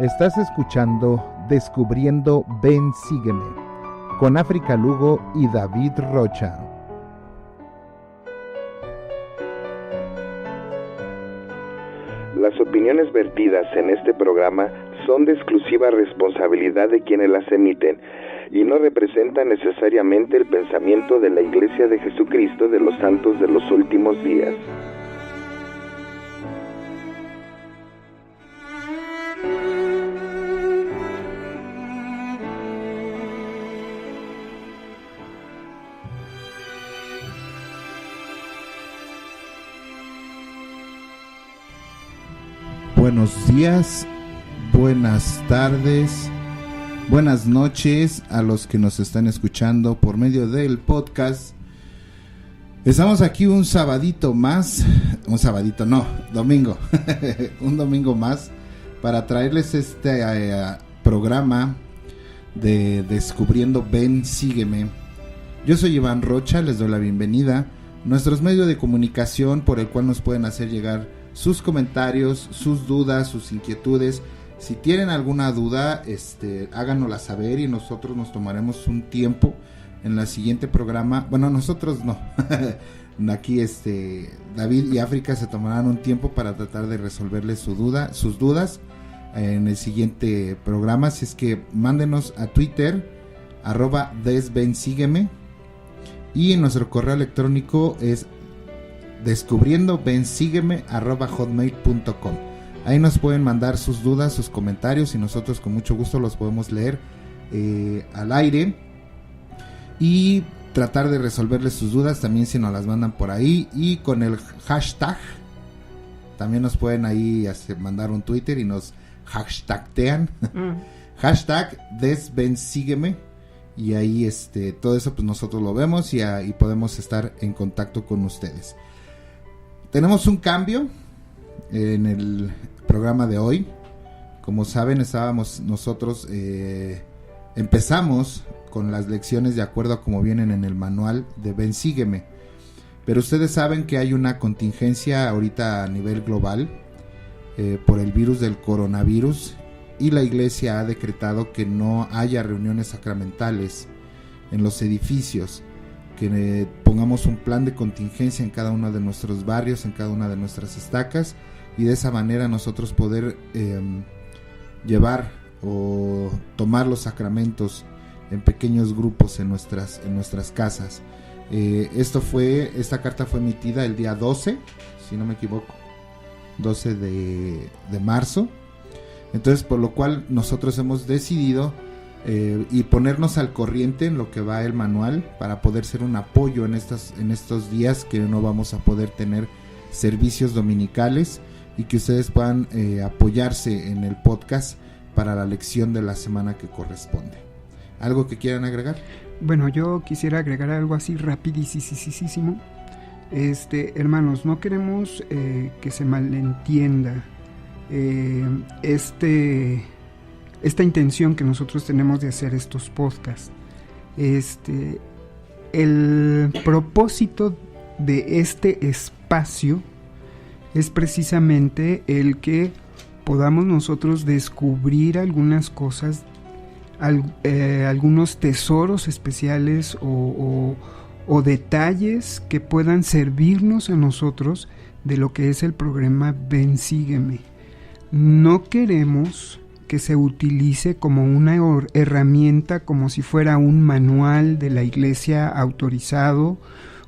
Estás escuchando Descubriendo Ven Sígueme con África Lugo y David Rocha. Las opiniones vertidas en este programa son de exclusiva responsabilidad de quienes las emiten y no representan necesariamente el pensamiento de la Iglesia de Jesucristo de los Santos de los Últimos Días. Buenos días, buenas tardes, buenas noches a los que nos están escuchando por medio del podcast. Estamos aquí un domingo, un domingo más para traerles este programa de Descubriendo Ven Sígueme. Yo soy Iván Rocha, les doy la bienvenida. Nuestros medios de comunicación por el cual nos pueden hacer llegar sus comentarios, sus dudas, sus inquietudes. Si tienen alguna duda, háganosla saber y nosotros nos tomaremos un tiempo en la siguiente programa. Bueno, nosotros no. Aquí David y África se tomarán un tiempo para tratar de resolverles sus dudas en el siguiente programa. Así es que mándenos a Twitter @desvensígueme y nuestro correo electrónico es descubriendovensígueme@hotmail.com. Ahí nos pueden mandar sus dudas, sus comentarios y nosotros con mucho gusto los podemos leer al aire y tratar de resolverles sus dudas también si nos las mandan por ahí, y con el hashtag también nos pueden ahí mandar un Twitter y nos hashtagtean hashtag desvensígueme, y ahí todo eso pues nosotros lo vemos y podemos estar en contacto con ustedes. Tenemos un cambio en el programa de hoy. Como saben, empezamos con las lecciones de acuerdo a como vienen en el manual de Ven Sígueme. Pero ustedes saben que hay una contingencia ahorita a nivel global por el virus del coronavirus, y la iglesia ha decretado que no haya reuniones sacramentales en los edificios, que pongamos un plan de contingencia en cada uno de nuestros barrios, en cada una de nuestras estacas, y de esa manera nosotros poder llevar o tomar los sacramentos en pequeños grupos en nuestras casas. Esta carta fue emitida el día 12, si no me equivoco, 12 de marzo. Entonces, por lo cual nosotros hemos decidido y ponernos al corriente en lo que va el manual para poder ser un apoyo en estos días que no vamos a poder tener servicios dominicales, y que ustedes puedan apoyarse en el podcast para la lección de la semana que corresponde. ¿Algo que quieran agregar? Bueno, yo quisiera agregar algo así rapidísimo. Hermanos, no queremos que se malentienda esta intención que nosotros tenemos de hacer estos podcasts. El propósito de este espacio es precisamente el que podamos nosotros descubrir algunas cosas, algunos tesoros especiales o detalles que puedan servirnos a nosotros de lo que es el programa Ven Sígueme. No queremos que se utilice como una herramienta, como si fuera un manual de la iglesia autorizado,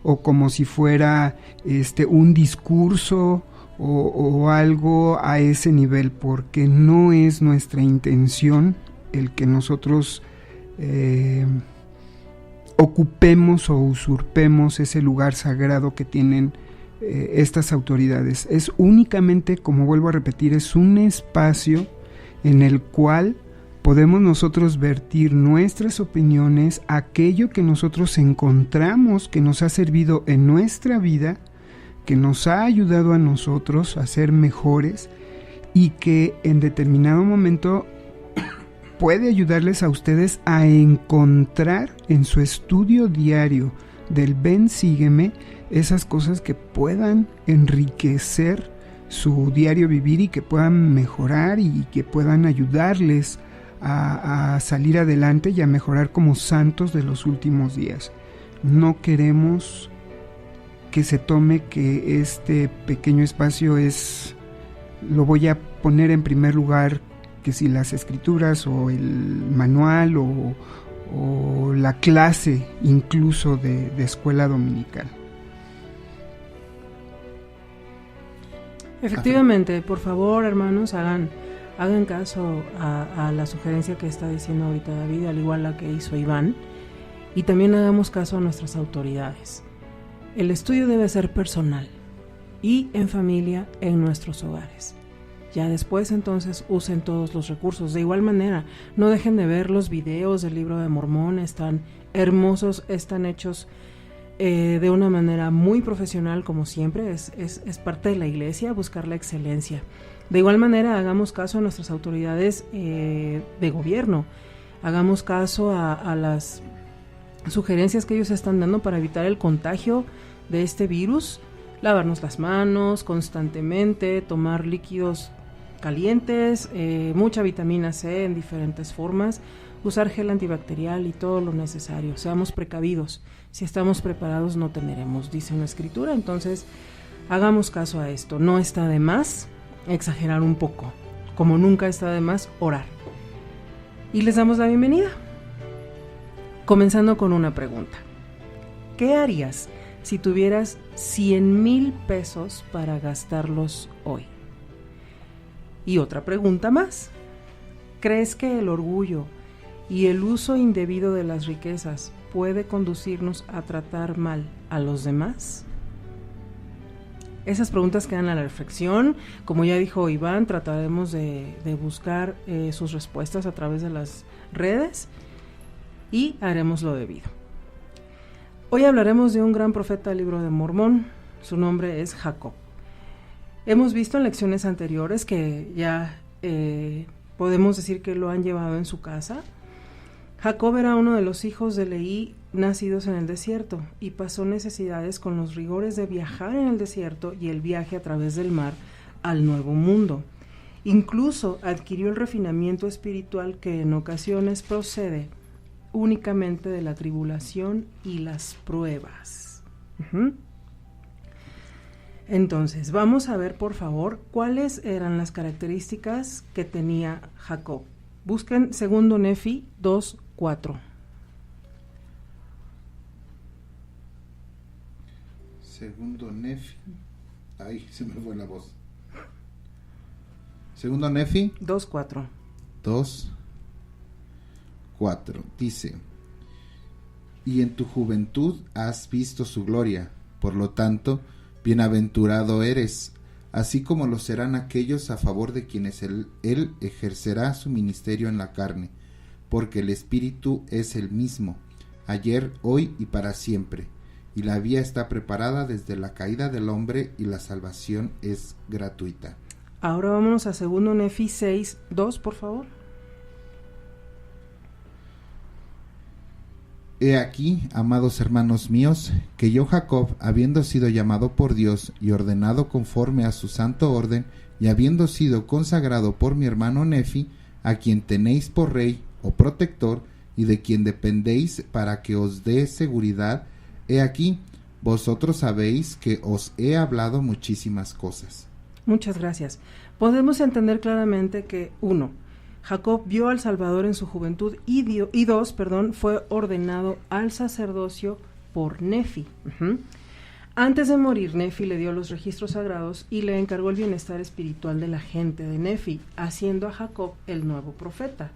o como si fuera un discurso o algo a ese nivel, porque no es nuestra intención el que nosotros ocupemos o usurpemos ese lugar sagrado que tienen estas autoridades. Es únicamente, como vuelvo a repetir, es un espacio en el cual podemos nosotros vertir nuestras opiniones, aquello que nosotros encontramos que nos ha servido en nuestra vida, que nos ha ayudado a nosotros a ser mejores, y que en determinado momento puede ayudarles a ustedes a encontrar en su estudio diario del Ven Sígueme esas cosas que puedan enriquecer su diario vivir y que puedan mejorar y que puedan ayudarles a salir adelante y a mejorar como santos de los últimos días. No queremos que se tome que este pequeño espacio lo voy a poner en primer lugar, que si las escrituras o el manual o la clase incluso de escuela dominical. Efectivamente, por favor, hermanos, hagan caso a la sugerencia que está diciendo ahorita David, al igual la que hizo Iván, y también hagamos caso a nuestras autoridades. El estudio debe ser personal y en familia, en nuestros hogares. Ya después entonces usen todos los recursos. De igual manera, no dejen de ver los videos del Libro de Mormón, están hermosos, están hechos de una manera muy profesional, como siempre, es parte de la iglesia buscar la excelencia. De igual manera, hagamos caso a nuestras autoridades de gobierno, hagamos caso a las sugerencias que ellos están dando para evitar el contagio de este virus, lavarnos las manos constantemente, tomar líquidos calientes, mucha vitamina C en diferentes formas, usar gel antibacterial y todo lo necesario. Seamos precavidos, si estamos preparados no temeremos, dice una escritura. Entonces hagamos caso a esto. No está de más exagerar un poco, como nunca está de más orar. Y les damos la bienvenida, comenzando con una pregunta. ¿Qué harías si tuvieras 100,000 pesos para gastarlos hoy? Y otra pregunta más. ¿Crees que el orgullo y el uso indebido de las riquezas puede conducirnos a tratar mal a los demás? Esas preguntas quedan a la reflexión. Como ya dijo Iván, trataremos de buscar sus respuestas a través de las redes y haremos lo debido. Hoy hablaremos de un gran profeta del Libro de Mormón. Su nombre es Jacob. Hemos visto en lecciones anteriores que ya podemos decir que lo han llevado en su casa. Jacob era uno de los hijos de Leí nacidos en el desierto y pasó necesidades con los rigores de viajar en el desierto y el viaje a través del mar al Nuevo Mundo. Incluso adquirió el refinamiento espiritual que en ocasiones procede únicamente de la tribulación y las pruebas. Entonces, vamos a ver, por favor, cuáles eran las características que tenía Jacob. Busquen segundo Nefi 2:4. Segundo Nefi. Ay, se me fue la voz. Segundo Nefi 2:4. 2:4. Dice: y en tu juventud has visto su gloria, por lo tanto, bienaventurado eres, así como lo serán aquellos a favor de quienes él ejercerá su ministerio en la carne, porque el Espíritu es el mismo, ayer, hoy y para siempre, y la vía está preparada desde la caída del hombre y la salvación es gratuita. Ahora vámonos a segundo Nefi 6:2, por favor. He aquí, amados hermanos míos, que yo Jacob, habiendo sido llamado por Dios y ordenado conforme a su santo orden, y habiendo sido consagrado por mi hermano Nefi, a quien tenéis por rey o protector, y de quien dependéis para que os dé seguridad, he aquí, vosotros sabéis que os he hablado muchísimas cosas. Muchas gracias. Podemos entender claramente que 1. Jacob vio al Salvador en su juventud y 2, fue ordenado al sacerdocio por Nefi. Antes de morir, Nefi le dio los registros sagrados y le encargó el bienestar espiritual de la gente de Nefi, haciendo a Jacob el nuevo profeta.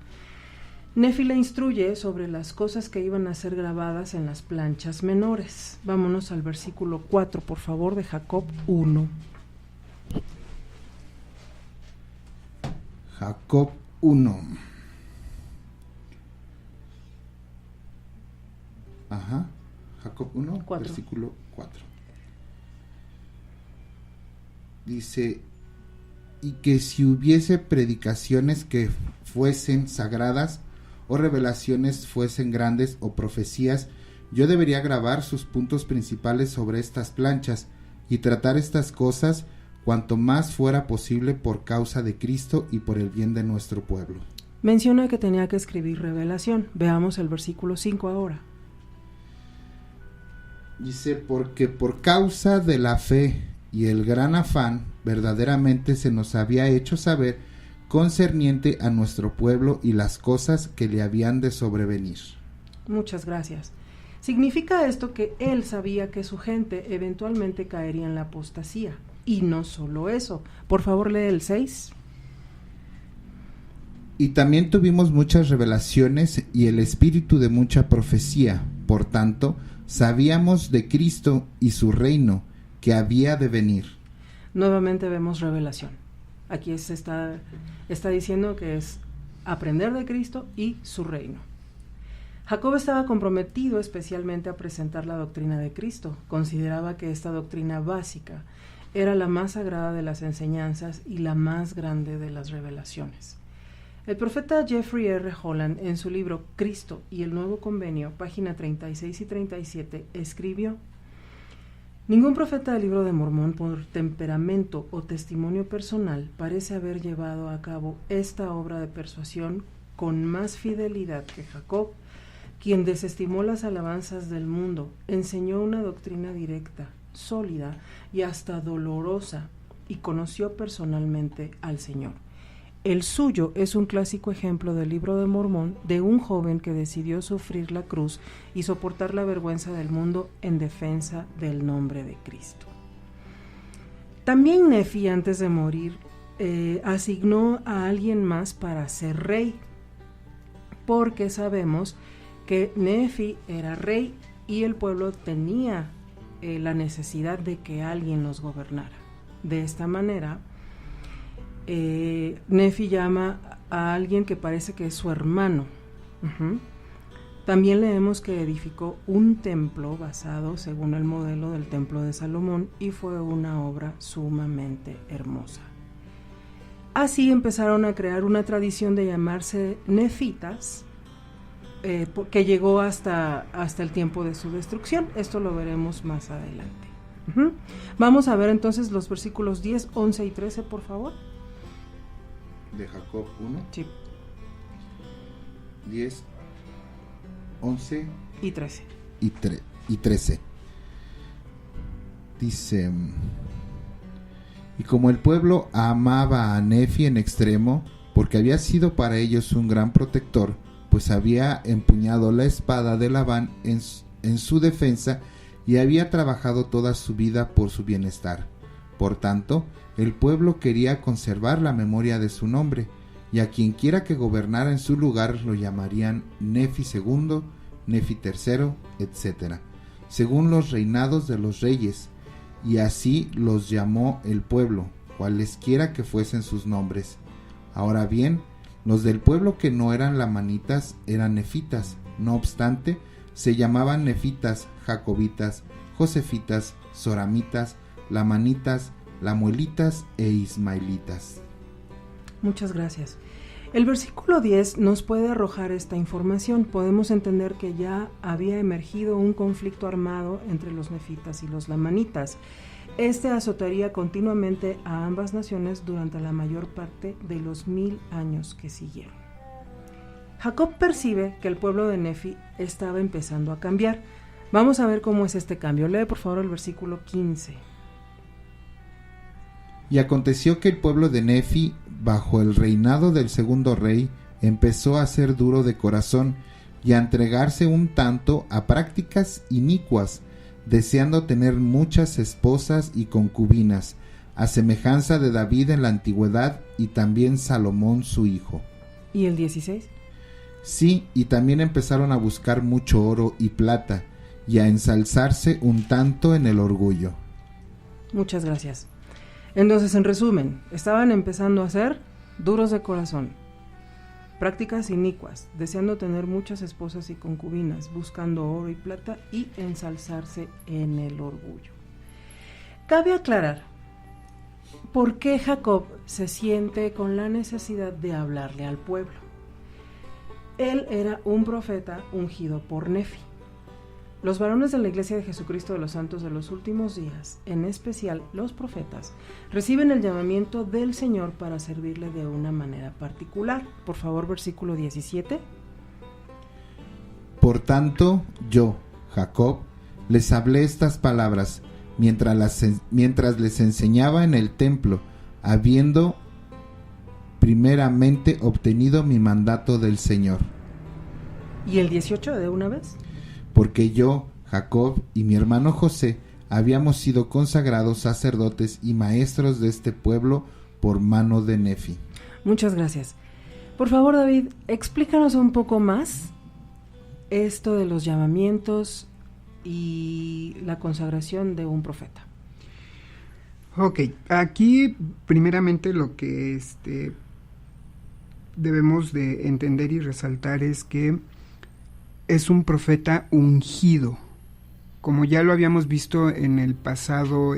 Nefi le instruye sobre las cosas que iban a ser grabadas en las planchas menores. Vámonos al versículo 4, por favor, de Jacob 1. Jacob 1. Jacob 1, 4. Versículo 4. Dice: y que si hubiese predicaciones que fuesen sagradas, o revelaciones fuesen grandes, o profecías, yo debería grabar sus puntos principales sobre estas planchas, y tratar estas cosas cuanto más fuera posible por causa de Cristo y por el bien de nuestro pueblo. Menciona que tenía que escribir revelación. Veamos el versículo 5 ahora. Dice, porque por causa de la fe y el gran afán, verdaderamente se nos había hecho saber concerniente a nuestro pueblo y las cosas que le habían de sobrevenir. Muchas gracias. Significa esto que él sabía que su gente eventualmente caería en la apostasía. Y no solo eso. Por favor, lee el 6. Y también tuvimos muchas revelaciones y el espíritu de mucha profecía. Por tanto, sabíamos de Cristo y su reino, que había de venir. Nuevamente vemos revelación. Aquí está diciendo que es aprender de Cristo y su reino. Jacob estaba comprometido especialmente a presentar la doctrina de Cristo. Consideraba que esta doctrina básica era la más sagrada de las enseñanzas y la más grande de las revelaciones. El profeta Jeffrey R. Holland, en su libro Cristo y el Nuevo Convenio, página 36 y 37, escribió: ningún profeta del libro de Mormón, por temperamento o testimonio personal, parece haber llevado a cabo esta obra de persuasión con más fidelidad que Jacob, quien desestimó las alabanzas del mundo, enseñó una doctrina directa, sólida y hasta dolorosa, y conoció personalmente al Señor. El suyo es un clásico ejemplo del libro de Mormón de un joven que decidió sufrir la cruz y soportar la vergüenza del mundo en defensa del nombre de Cristo. También Nefi, antes de morir, asignó a alguien más para ser rey, porque sabemos que Nefi era rey y el pueblo tenía la necesidad de que alguien los gobernara. De esta manera, Nefi llama a alguien que parece que es su hermano. También leemos que edificó un templo basado según el modelo del templo de Salomón y fue una obra sumamente hermosa. Así empezaron a crear una tradición de llamarse nefitas, que llegó hasta el tiempo de su destrucción. Esto lo veremos más adelante. Vamos a ver entonces los versículos 10, 11 y 13, por favor. De Jacob 1. Sí. 10, 11 y 13. Y 13. Dice: y como el pueblo amaba a Nefi en extremo, porque había sido para ellos un gran protector, pues había empuñado la espada de Labán en su defensa y había trabajado toda su vida por su bienestar. Por tanto, el pueblo quería conservar la memoria de su nombre, y a quien quiera que gobernara en su lugar lo llamarían Nefi II, Nefi III, etc., según los reinados de los reyes, y así los llamó el pueblo, cualesquiera que fuesen sus nombres. Ahora bien, los del pueblo que no eran lamanitas eran nefitas, no obstante, se llamaban nefitas, jacobitas, josefitas, soramitas, lamanitas, lamuelitas e ismaelitas. Muchas gracias. El versículo 10 nos puede arrojar esta información. Podemos entender que ya había emergido un conflicto armado entre los nefitas y los lamanitas. Este azotaría continuamente a ambas naciones durante la mayor parte de los 1000 años que siguieron. Jacob percibe que el pueblo de Nefi estaba empezando a cambiar. Vamos a ver cómo es este cambio. Lee por favor el versículo 15. Y aconteció que el pueblo de Nefi, bajo el reinado del segundo rey, empezó a ser duro de corazón y a entregarse un tanto a prácticas inicuas, deseando tener muchas esposas y concubinas, a semejanza de David en la antigüedad y también Salomón su hijo. ¿Y el 16? Sí, y también empezaron a buscar mucho oro y plata, y a ensalzarse un tanto en el orgullo. Muchas gracias. Entonces, en resumen, estaban empezando a ser duros de corazón, prácticas inicuas, deseando tener muchas esposas y concubinas, buscando oro y plata y ensalzarse en el orgullo. Cabe aclarar por qué Jacob se siente con la necesidad de hablarle al pueblo. Él era un profeta ungido por Nefi. Los varones de la Iglesia de Jesucristo de los Santos de los Últimos Días, en especial los profetas, reciben el llamamiento del Señor para servirle de una manera particular. Por favor, versículo 17. Por tanto, yo, Jacob, les hablé estas palabras mientras les enseñaba en el templo, habiendo primeramente obtenido mi mandato del Señor. ¿Y el 18 de una vez? Porque yo, Jacob y mi hermano José habíamos sido consagrados sacerdotes y maestros de este pueblo por mano de Nefi. Muchas gracias. Por favor, David, explícanos un poco más esto de los llamamientos y la consagración de un profeta. Ok, aquí primeramente lo que debemos de entender y resaltar es que es un profeta ungido, como ya lo habíamos visto en el pasado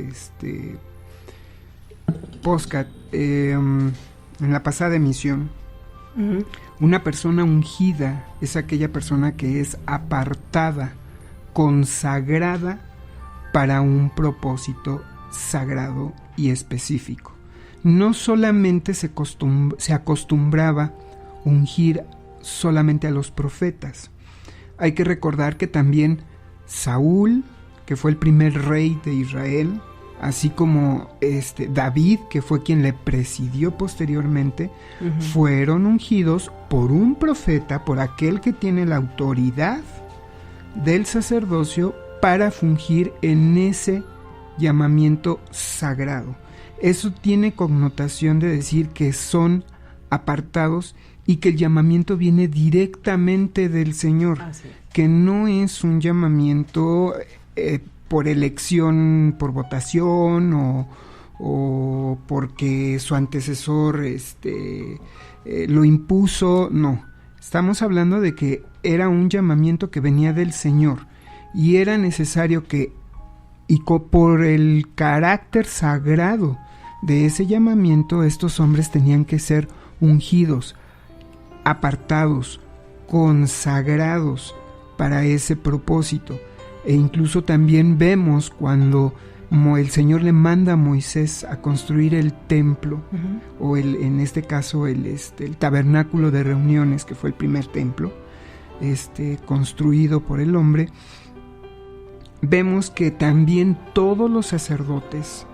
podcast, en la pasada emisión. Uh-huh. Una persona ungida es aquella persona que es apartada, consagrada para un propósito sagrado y específico. No solamente se acostumbraba ungir solamente a los profetas. Hay que recordar que también Saúl, que fue el primer rey de Israel, así como David, que fue quien le presidió posteriormente, uh-huh, fueron ungidos por un profeta, por aquel que tiene la autoridad del sacerdocio para fungir en ese llamamiento sagrado. Eso tiene connotación de decir que son apartados y que el llamamiento viene directamente del Señor, que no es un llamamiento por elección, por votación o porque su antecesor lo impuso. No, estamos hablando de que era un llamamiento que venía del Señor y era necesario que, y por el carácter sagrado de ese llamamiento, estos hombres tenían que ser ungidos, apartados, consagrados para ese propósito. E incluso también vemos cuando el Señor le manda a Moisés a construir el templo, uh-huh, o en este caso el tabernáculo de reuniones, que fue el primer templo construido por el hombre. Vemos que también todos los sacerdotes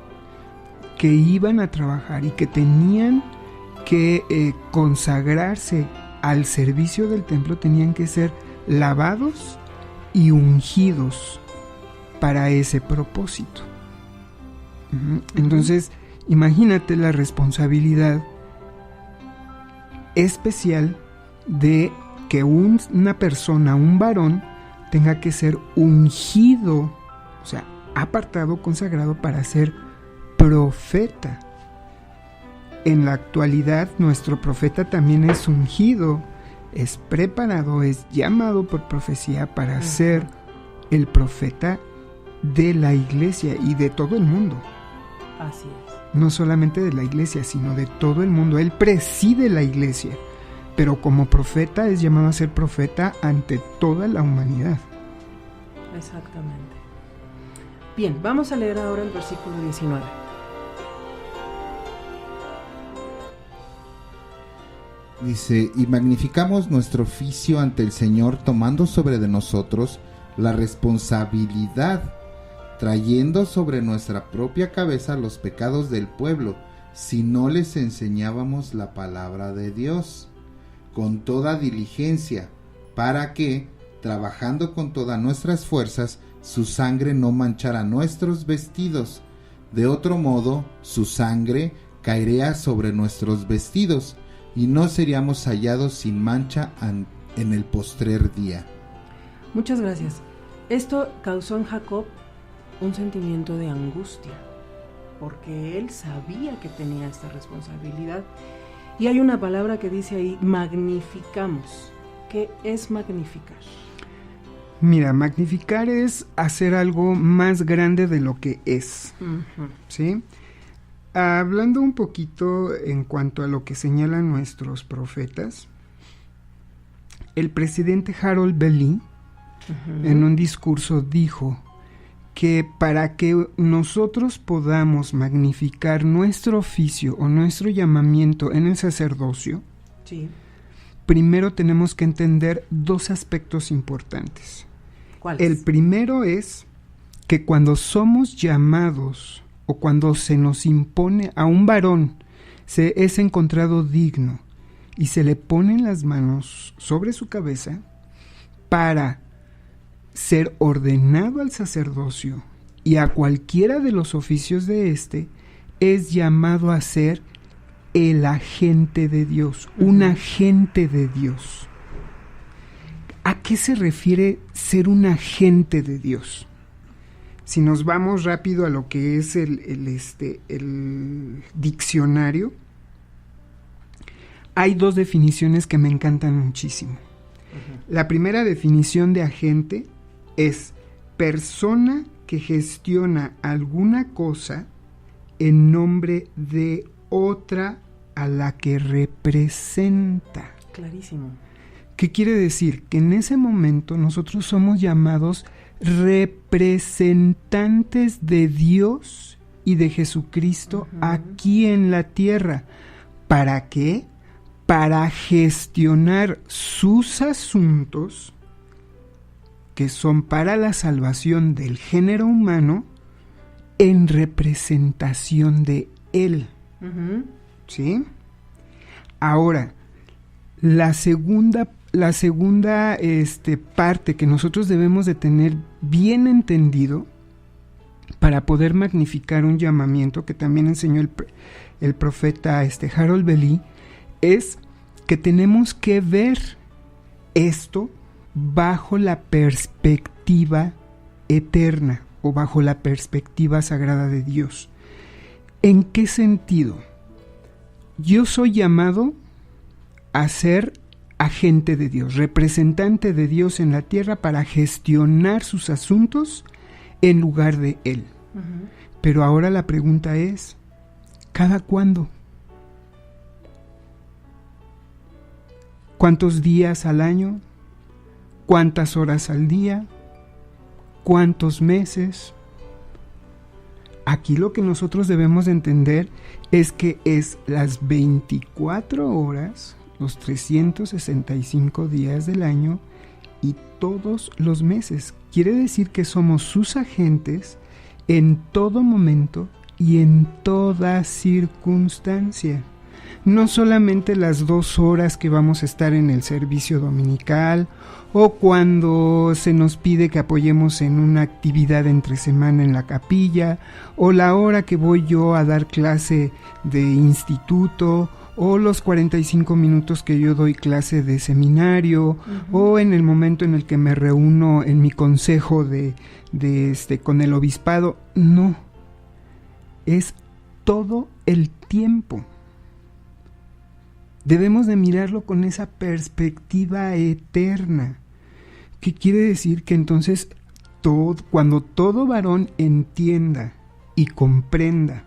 que iban a trabajar y que tenían que consagrarse al servicio del templo tenían que ser lavados y ungidos para ese propósito. Entonces, imagínate la responsabilidad especial de que una persona, un varón, tenga que ser ungido, o sea, apartado, consagrado para ser profeta. En la actualidad, nuestro profeta también es ungido, es preparado, es llamado por profecía para ser el profeta de la iglesia y de todo el mundo. Así es. No solamente de la iglesia, sino de todo el mundo. Él preside la iglesia, pero como profeta es llamado a ser profeta ante toda la humanidad. Exactamente. Bien, vamos a leer ahora el versículo 19. Dice: y magnificamos nuestro oficio ante el Señor, tomando sobre de nosotros la responsabilidad, trayendo sobre nuestra propia cabeza los pecados del pueblo, si no les enseñábamos la palabra de Dios con toda diligencia, para que, trabajando con todas nuestras fuerzas, su sangre no manchara nuestros vestidos. De otro modo, su sangre caería sobre nuestros vestidos, y no seríamos hallados sin mancha en el postrer día. Muchas gracias. Esto causó en Jacob un sentimiento de angustia, porque él sabía que tenía esta responsabilidad. Y hay una palabra que dice ahí: magnificamos. ¿Qué es magnificar? Mira, magnificar es hacer algo más grande de lo que es, uh-huh, ¿sí? Hablando un poquito en cuanto a lo que señalan nuestros profetas, el presidente Harold Belli en un discurso dijo que para que nosotros podamos magnificar nuestro oficio o nuestro llamamiento en el sacerdocio, Sí. primero tenemos que entender dos aspectos importantes. ¿Cuáles? El primero es que cuando somos llamados o cuando se nos impone a un varón, se es encontrado digno y se le ponen las manos sobre su cabeza para ser ordenado al sacerdocio y a cualquiera de los oficios de este, es llamado a ser el agente de Dios, un agente de Dios. ¿A qué se refiere ser un agente de Dios? Si nos vamos rápido a lo que es el diccionario, hay dos definiciones que me encantan muchísimo. La primera definición de agente es persona que gestiona alguna cosa en nombre de otra a la que representa. Clarísimo. ¿Qué quiere decir? Que en ese momento nosotros somos llamados representantes de Dios y de Jesucristo aquí en la tierra. ¿Para qué? Para gestionar sus asuntos que son para la salvación del género humano en representación de Él. ¿Sí? Ahora, la segunda parte que nosotros debemos de tener bien entendido para poder magnificar un llamamiento que también enseñó el profeta Harold Belli, es que tenemos que ver esto bajo la perspectiva eterna o bajo la perspectiva sagrada de Dios. ¿En qué sentido? Yo soy llamado a ser agente de Dios, representante de Dios en la tierra para gestionar sus asuntos en lugar de Él. Pero ahora la pregunta es, ¿cada cuándo? ¿Cuántos días al año? ¿Cuántas horas al día? ¿Cuántos meses? Aquí lo que nosotros debemos de entender es que es las 24 horas, los 365 días del año y todos los meses. Quiere decir que somos sus agentes en todo momento y en toda circunstancia. No solamente las 2 horas que vamos a estar en el servicio dominical o cuando se nos pide que apoyemos en una actividad entre semana en la capilla o la hora que voy yo a dar clase de instituto o los 45 minutos que yo doy clase de seminario o en el momento en el que me reúno en mi consejo con el obispado. No, es todo el tiempo. Debemos de mirarlo con esa perspectiva eterna. ¿Qué quiere decir? Que entonces cuando todo varón entienda y comprenda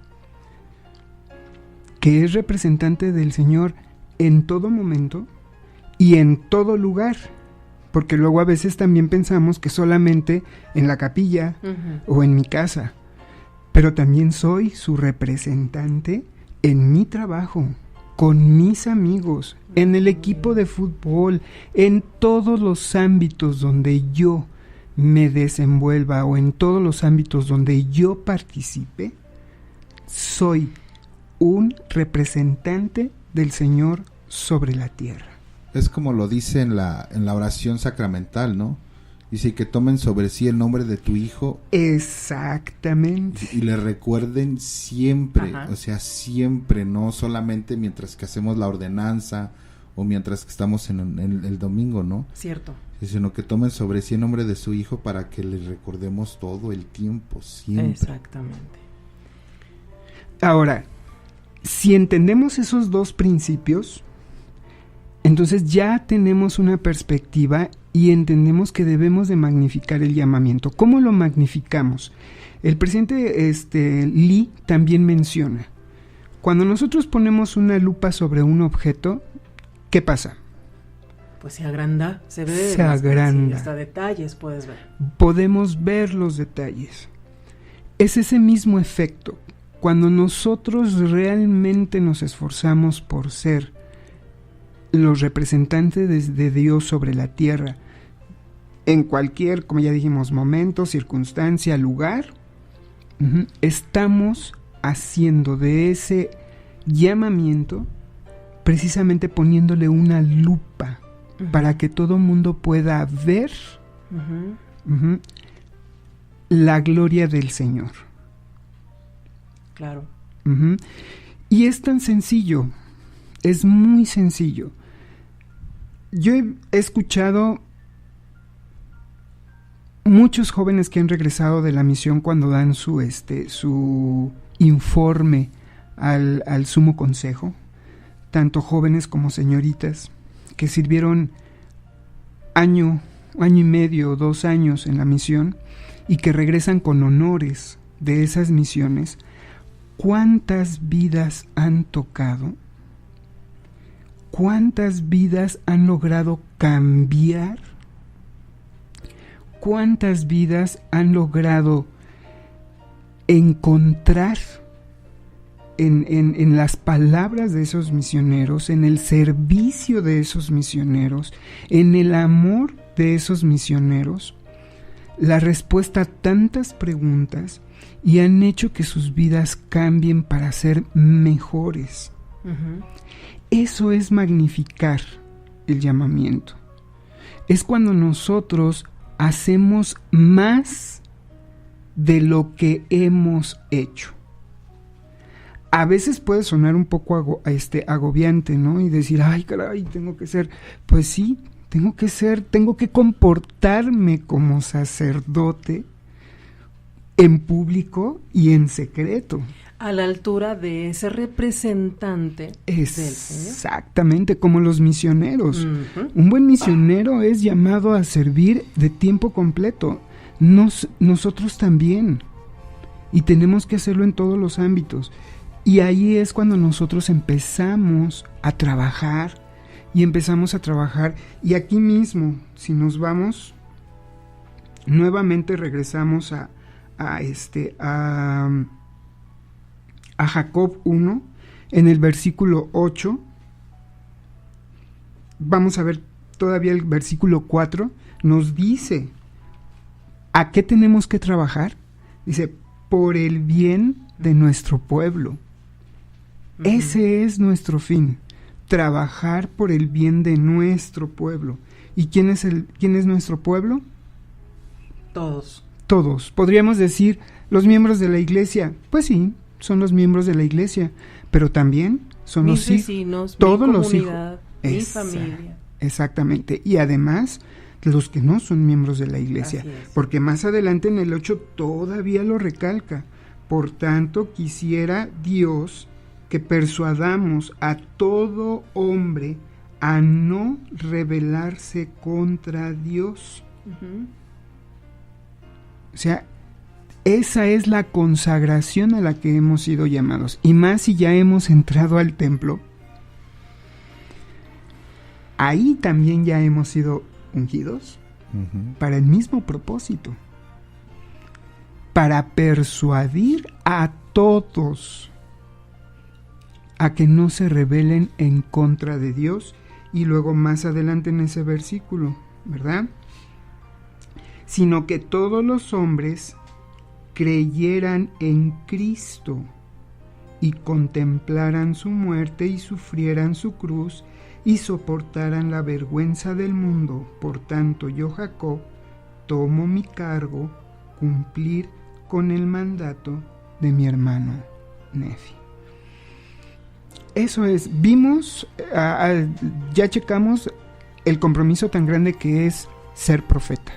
que es representante del Señor en todo momento y en todo lugar, porque luego a veces también pensamos que solamente en la capilla o en mi casa, pero también soy su representante en mi trabajo, con mis amigos, en el equipo de fútbol, en todos los ámbitos donde yo me desenvuelva o en todos los ámbitos donde yo participe, soy un representante del Señor sobre la tierra. Es como lo dice en la oración sacramental, ¿no? Dice que tomen sobre sí el nombre de tu hijo. Exactamente. Y le recuerden siempre, Ajá. o sea, siempre, no solamente mientras que hacemos la ordenanza o mientras que estamos en el domingo, ¿no? Cierto. Sino que tomen sobre sí el nombre de su hijo para que le recordemos todo el tiempo, siempre. Exactamente. Ahora, si entendemos esos dos principios, entonces ya tenemos una perspectiva y entendemos que debemos de magnificar el llamamiento. ¿Cómo lo magnificamos? El presidente Lee también menciona, cuando nosotros ponemos una lupa sobre un objeto, ¿qué pasa? pues se agranda, se ve. Se agranda. Hasta detalles puedes ver. Podemos ver los detalles. Es ese mismo efecto. Cuando nosotros realmente nos esforzamos por ser los representantes de Dios sobre la tierra, en cualquier, como ya dijimos, momento, circunstancia, lugar, estamos haciendo de ese llamamiento precisamente poniéndole una lupa para que todo mundo pueda ver la gloria del Señor. Claro. Y es tan sencillo, es muy sencillo. Yo he escuchado muchos jóvenes que han regresado de la misión cuando dan su informe al Sumo Consejo, tanto jóvenes como señoritas, que sirvieron año y medio, 2 años en la misión y que regresan con honores de esas misiones. ¿Cuántas vidas han tocado? ¿Cuántas vidas han logrado cambiar? ¿Cuántas vidas han logrado encontrar en las palabras de esos misioneros, en el servicio de esos misioneros, en el amor de esos misioneros, la respuesta a tantas preguntas, y han hecho que sus vidas cambien para ser mejores? Eso es magnificar el llamamiento. Es cuando nosotros hacemos más de lo que hemos hecho. A veces puede sonar un poco agobiante, ¿no? Y decir, ay, caray, tengo que ser. Pues sí, tengo que comportarme como sacerdote en público y en secreto. A la altura de ese representante del Señor. Exactamente, como los misioneros. Un buen misionero es llamado a servir de tiempo completo. Nosotros también. Y tenemos que hacerlo en todos los ámbitos. Y ahí es cuando nosotros empezamos a trabajar. Y aquí mismo, si nos vamos, nuevamente regresamos a Jacob 1, en el versículo 8, vamos a ver todavía el versículo 4, nos dice, ¿a qué tenemos que trabajar? Dice, por el bien de nuestro pueblo. Ese es nuestro fin, trabajar por el bien de nuestro pueblo. ¿Y quién es nuestro pueblo? Todos. Podríamos decir, los miembros de la iglesia. Pues sí, son los miembros de la iglesia, pero también son mis vecinos, todos mi los comunidad, hijos. Mi familia. Exactamente. Y además, los que no son miembros de la iglesia. Porque más adelante en el 8 todavía lo recalca. Por tanto, quisiera Dios que persuadamos a todo hombre a no rebelarse contra Dios. O sea, esa es la consagración a la que hemos sido llamados. Y más si ya hemos entrado al templo, ahí también ya hemos sido ungidos para el mismo propósito. Para persuadir a todos a que no se rebelen en contra de Dios. Y luego más adelante en ese versículo, ¿verdad? Sino que todos los hombres creyeran en Cristo y contemplaran su muerte y sufrieran su cruz y soportaran la vergüenza del mundo. Por tanto, yo, Jacob, tomo mi cargo, cumplir con el mandato de mi hermano Nefi. Eso es, vimos, ya checamos el compromiso tan grande que es ser profeta.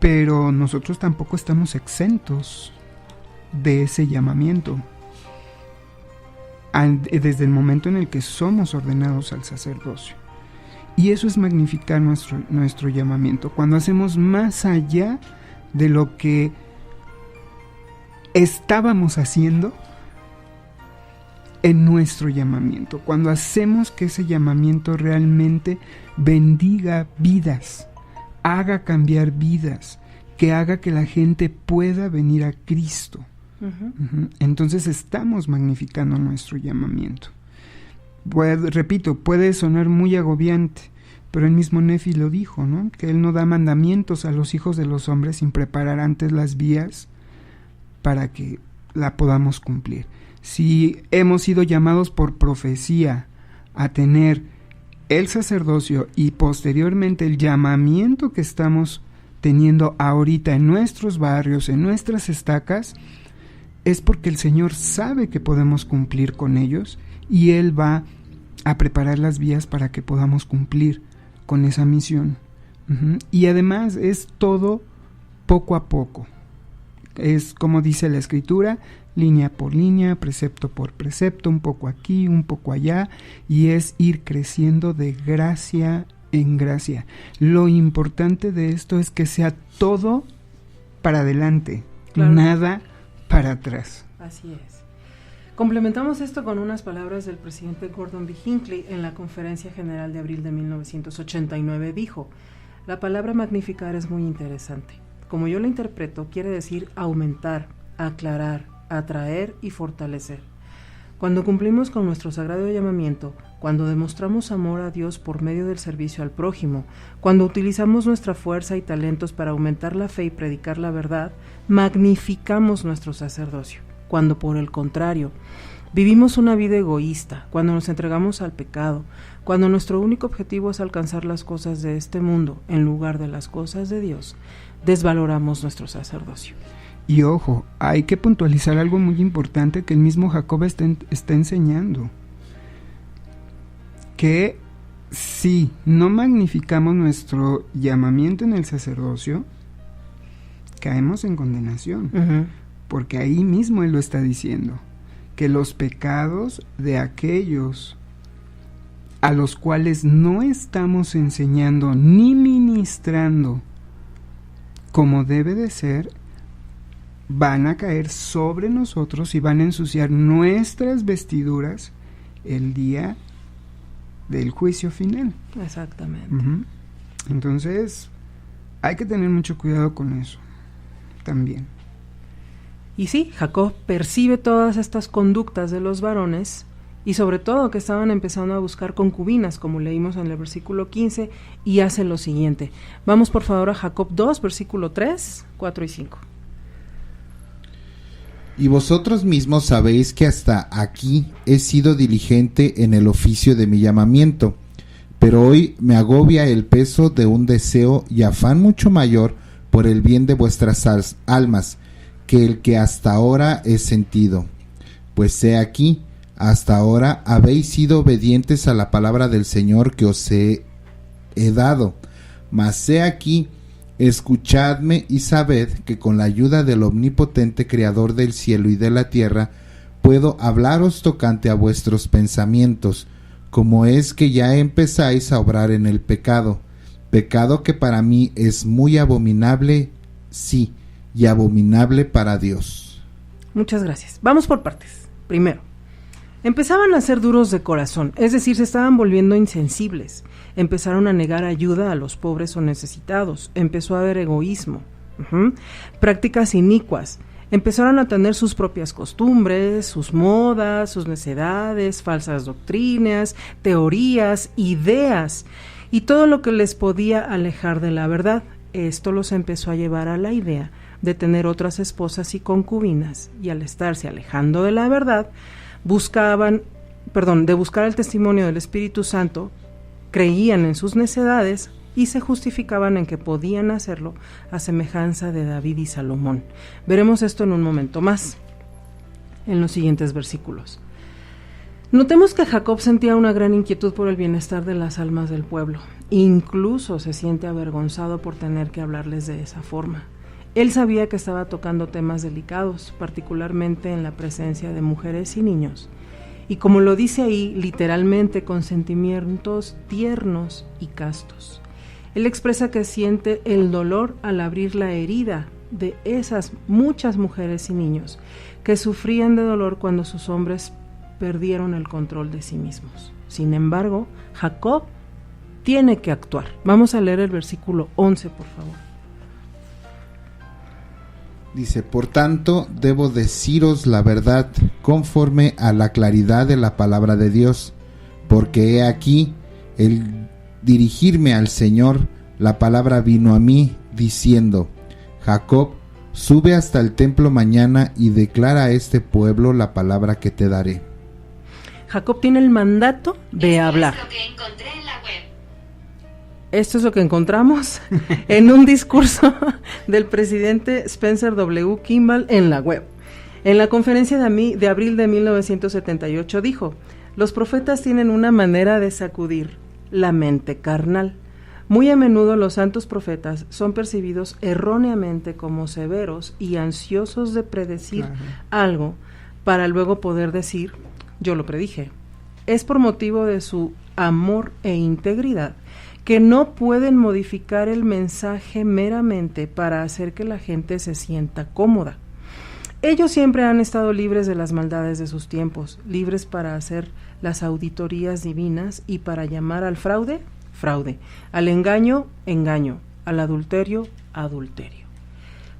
Pero nosotros tampoco estamos exentos de ese llamamiento. Desde el momento en el que somos ordenados al sacerdocio. Y eso es magnificar nuestro llamamiento. Cuando hacemos más allá de lo que estábamos haciendo en nuestro llamamiento, cuando hacemos que ese llamamiento realmente bendiga vidas, haga cambiar vidas, que haga que la gente pueda venir a Cristo. Entonces estamos magnificando nuestro llamamiento. Repito, puede sonar muy agobiante, pero el mismo Nefi lo dijo, ¿no? Que él no da mandamientos a los hijos de los hombres sin preparar antes las vías para que la podamos cumplir. Si hemos sido llamados por profecía a tener el sacerdocio y posteriormente el llamamiento que estamos teniendo ahorita en nuestros barrios, en nuestras estacas, es porque el Señor sabe que podemos cumplir con ellos y Él va a preparar las vías para que podamos cumplir con esa misión. Y además es todo poco a poco. Es como dice la Escritura, línea por línea, precepto por precepto, un poco aquí, un poco allá, y es ir creciendo de gracia en gracia. Lo importante de esto es que sea todo para adelante, claro, nada para atrás. Así es. Complementamos esto con unas palabras del presidente Gordon B. Hinckley en la Conferencia General de abril de 1989. Dijo: la palabra magnificar es muy interesante. Como yo la interpreto, quiere decir aumentar, aclarar, atraer y fortalecer. Cuando cumplimos con nuestro sagrado llamamiento, cuando demostramos amor a Dios por medio del servicio al prójimo, cuando utilizamos nuestra fuerza y talentos para aumentar la fe y predicar la verdad, magnificamos nuestro sacerdocio. Cuando, por el contrario, vivimos una vida egoísta, cuando nos entregamos al pecado, cuando nuestro único objetivo es alcanzar las cosas de este mundo en lugar de las cosas de Dios, desvaloramos nuestro sacerdocio. Y ojo, hay que puntualizar algo muy importante que el mismo Jacob está enseñando. Que si no magnificamos nuestro llamamiento en el sacerdocio, caemos en condenación. Porque ahí mismo él lo está diciendo, que los pecados de aquellos a los cuales no estamos enseñando ni ministrando como debe de ser, van a caer sobre nosotros y van a ensuciar nuestras vestiduras el día del juicio final. Exactamente. Entonces, hay que tener mucho cuidado con eso también. Y sí, Jacob percibe todas estas conductas de los varones y sobre todo que estaban empezando a buscar concubinas, como leímos en el versículo 15, y hace lo siguiente. Vamos por favor a Jacob 2, versículo 3, 4 y 5. Y vosotros mismos sabéis que hasta aquí he sido diligente en el oficio de mi llamamiento, pero hoy me agobia el peso de un deseo y afán mucho mayor por el bien de vuestras almas, que el que hasta ahora he sentido. Pues he aquí, hasta ahora habéis sido obedientes a la palabra del Señor que os he dado, mas he aquí, escuchadme y sabed que con la ayuda del omnipotente Creador del cielo y de la tierra, puedo hablaros tocante a vuestros pensamientos, como es que ya empezáis a obrar en el pecado, pecado que para mí es muy abominable, sí, y abominable para Dios. Muchas gracias. Vamos por partes. Primero, empezaban a ser duros de corazón, es decir, se estaban volviendo insensibles. Empezaron a negar ayuda a los pobres o necesitados. Empezó a haber egoísmo, prácticas inicuas. Empezaron a tener sus propias costumbres, sus modas, sus necedades, falsas doctrinas, teorías, ideas y todo lo que les podía alejar de la verdad. Esto los empezó a llevar a la idea de tener otras esposas y concubinas, y al estarse alejando de la verdad, de buscar el testimonio del Espíritu Santo, creían en sus necedades y se justificaban en que podían hacerlo a semejanza de David y Salomón. Veremos esto en un momento más, en los siguientes versículos. Notemos que Jacob sentía una gran inquietud por el bienestar de las almas del pueblo. Incluso se siente avergonzado por tener que hablarles de esa forma. Él sabía que estaba tocando temas delicados, particularmente en la presencia de mujeres y niños. Y como lo dice ahí, literalmente con sentimientos tiernos y castos. Él expresa que siente el dolor al abrir la herida de esas muchas mujeres y niños que sufrían de dolor cuando sus hombres perdieron el control de sí mismos. Sin embargo, Jacob tiene que actuar. Vamos a leer el versículo 11, por favor. Dice: por tanto, debo deciros la verdad conforme a la claridad de la palabra de Dios, porque he aquí, el dirigirme al Señor, la palabra vino a mí, diciendo: Jacob, sube hasta el templo mañana y declara a este pueblo la palabra que te daré. Jacob tiene el mandato de hablar. Esto es lo que encontré en la web. Esto es lo que encontramos en un discurso del presidente Spencer W. Kimball en la web. En la conferencia de abril de 1978 dijo: los profetas tienen una manera de sacudir la mente carnal. Muy a menudo los santos profetas son percibidos erróneamente como severos y ansiosos de predecir algo para luego poder decir: yo lo predije. Es por motivo de su amor e integridad que no pueden modificar el mensaje meramente para hacer que la gente se sienta cómoda. Ellos siempre han estado libres de las maldades de sus tiempos, libres para hacer las auditorías divinas y para llamar al fraude, fraude, al engaño, engaño, al adulterio, adulterio.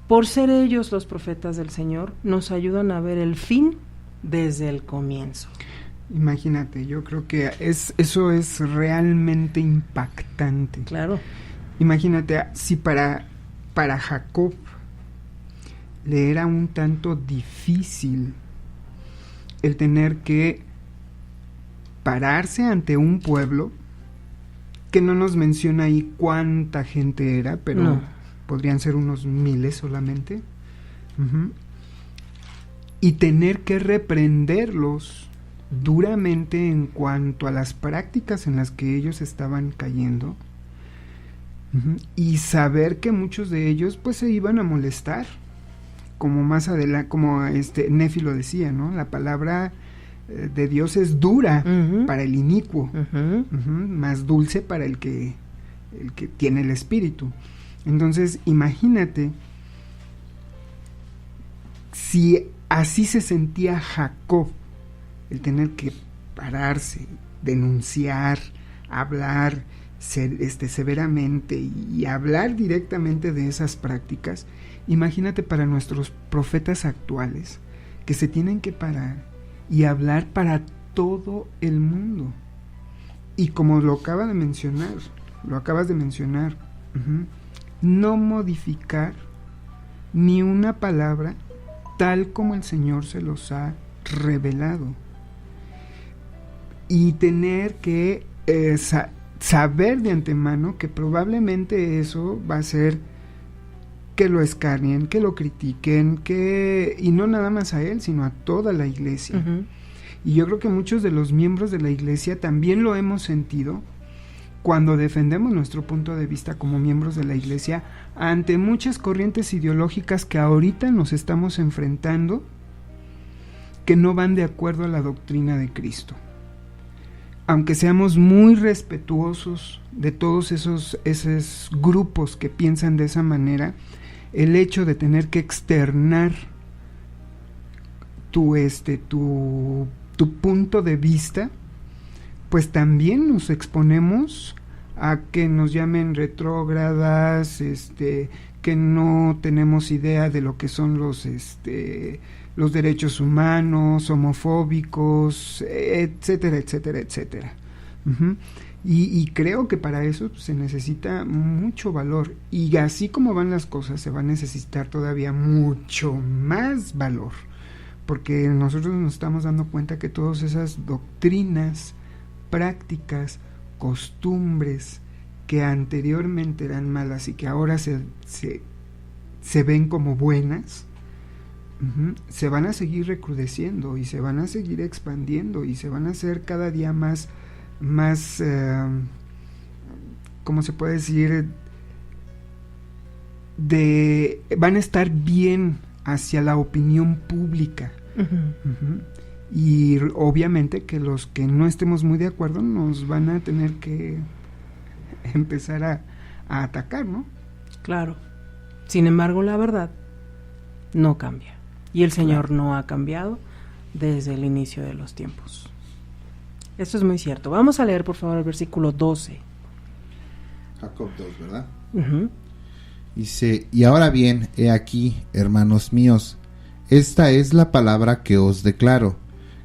Por ser ellos los profetas del Señor, nos ayudan a ver el fin desde el comienzo. Imagínate, yo creo que eso es realmente impactante. Claro. Imagínate, si para Jacob le era un tanto difícil el tener que pararse ante un pueblo, que no nos menciona ahí cuánta gente era, pero no, podrían ser unos miles solamente, y tener que reprenderlos duramente en cuanto a las prácticas en las que ellos estaban cayendo, y saber que muchos de ellos pues se iban a molestar, como más adelante, como Nefi lo decía, ¿no? La palabra de Dios es dura para el inicuo, más dulce para el que tiene el espíritu. Entonces, imagínate si así se sentía Jacob, el tener que pararse, denunciar, hablar severamente y hablar directamente de esas prácticas. Imagínate para nuestros profetas actuales, que se tienen que parar y hablar para todo el mundo. Y como lo acabas de mencionar, no modificar ni una palabra tal como el Señor se los ha revelado. Y tener que saber de antemano que probablemente eso va a ser que lo escarnien, que lo critiquen, y no nada más a él, sino a toda la iglesia. Y yo creo que muchos de los miembros de la iglesia también lo hemos sentido cuando defendemos nuestro punto de vista como miembros de la iglesia ante muchas corrientes ideológicas que ahorita nos estamos enfrentando, que no van de acuerdo a la doctrina de Cristo. Aunque seamos muy respetuosos de todos esos grupos que piensan de esa manera, el hecho de tener que externar tu punto de vista, pues también nos exponemos a que nos llamen retrógradas, que no tenemos idea de lo que son los derechos humanos, homofóbicos, etcétera, etcétera, etcétera. Y creo que para eso se necesita mucho valor, y así como van las cosas se va a necesitar todavía mucho más valor, porque nosotros nos estamos dando cuenta que todas esas doctrinas, prácticas, costumbres que anteriormente eran malas y que ahora se ven como buenas, se van a seguir recrudeciendo y se van a seguir expandiendo y se van a hacer cada día más ¿cómo se puede decir? Van a estar bien hacia la opinión pública. Y obviamente que los que no estemos muy de acuerdo nos van a tener que empezar a atacar, ¿no? Claro. Sin embargo, la verdad no cambia. Y el Señor no ha cambiado desde el inicio de los tiempos. Esto es muy cierto. Vamos a leer por favor el versículo 12. Jacob 2, ¿verdad? Uh-huh. Dice, y ahora bien, he aquí, hermanos míos, esta es la palabra que os declaro,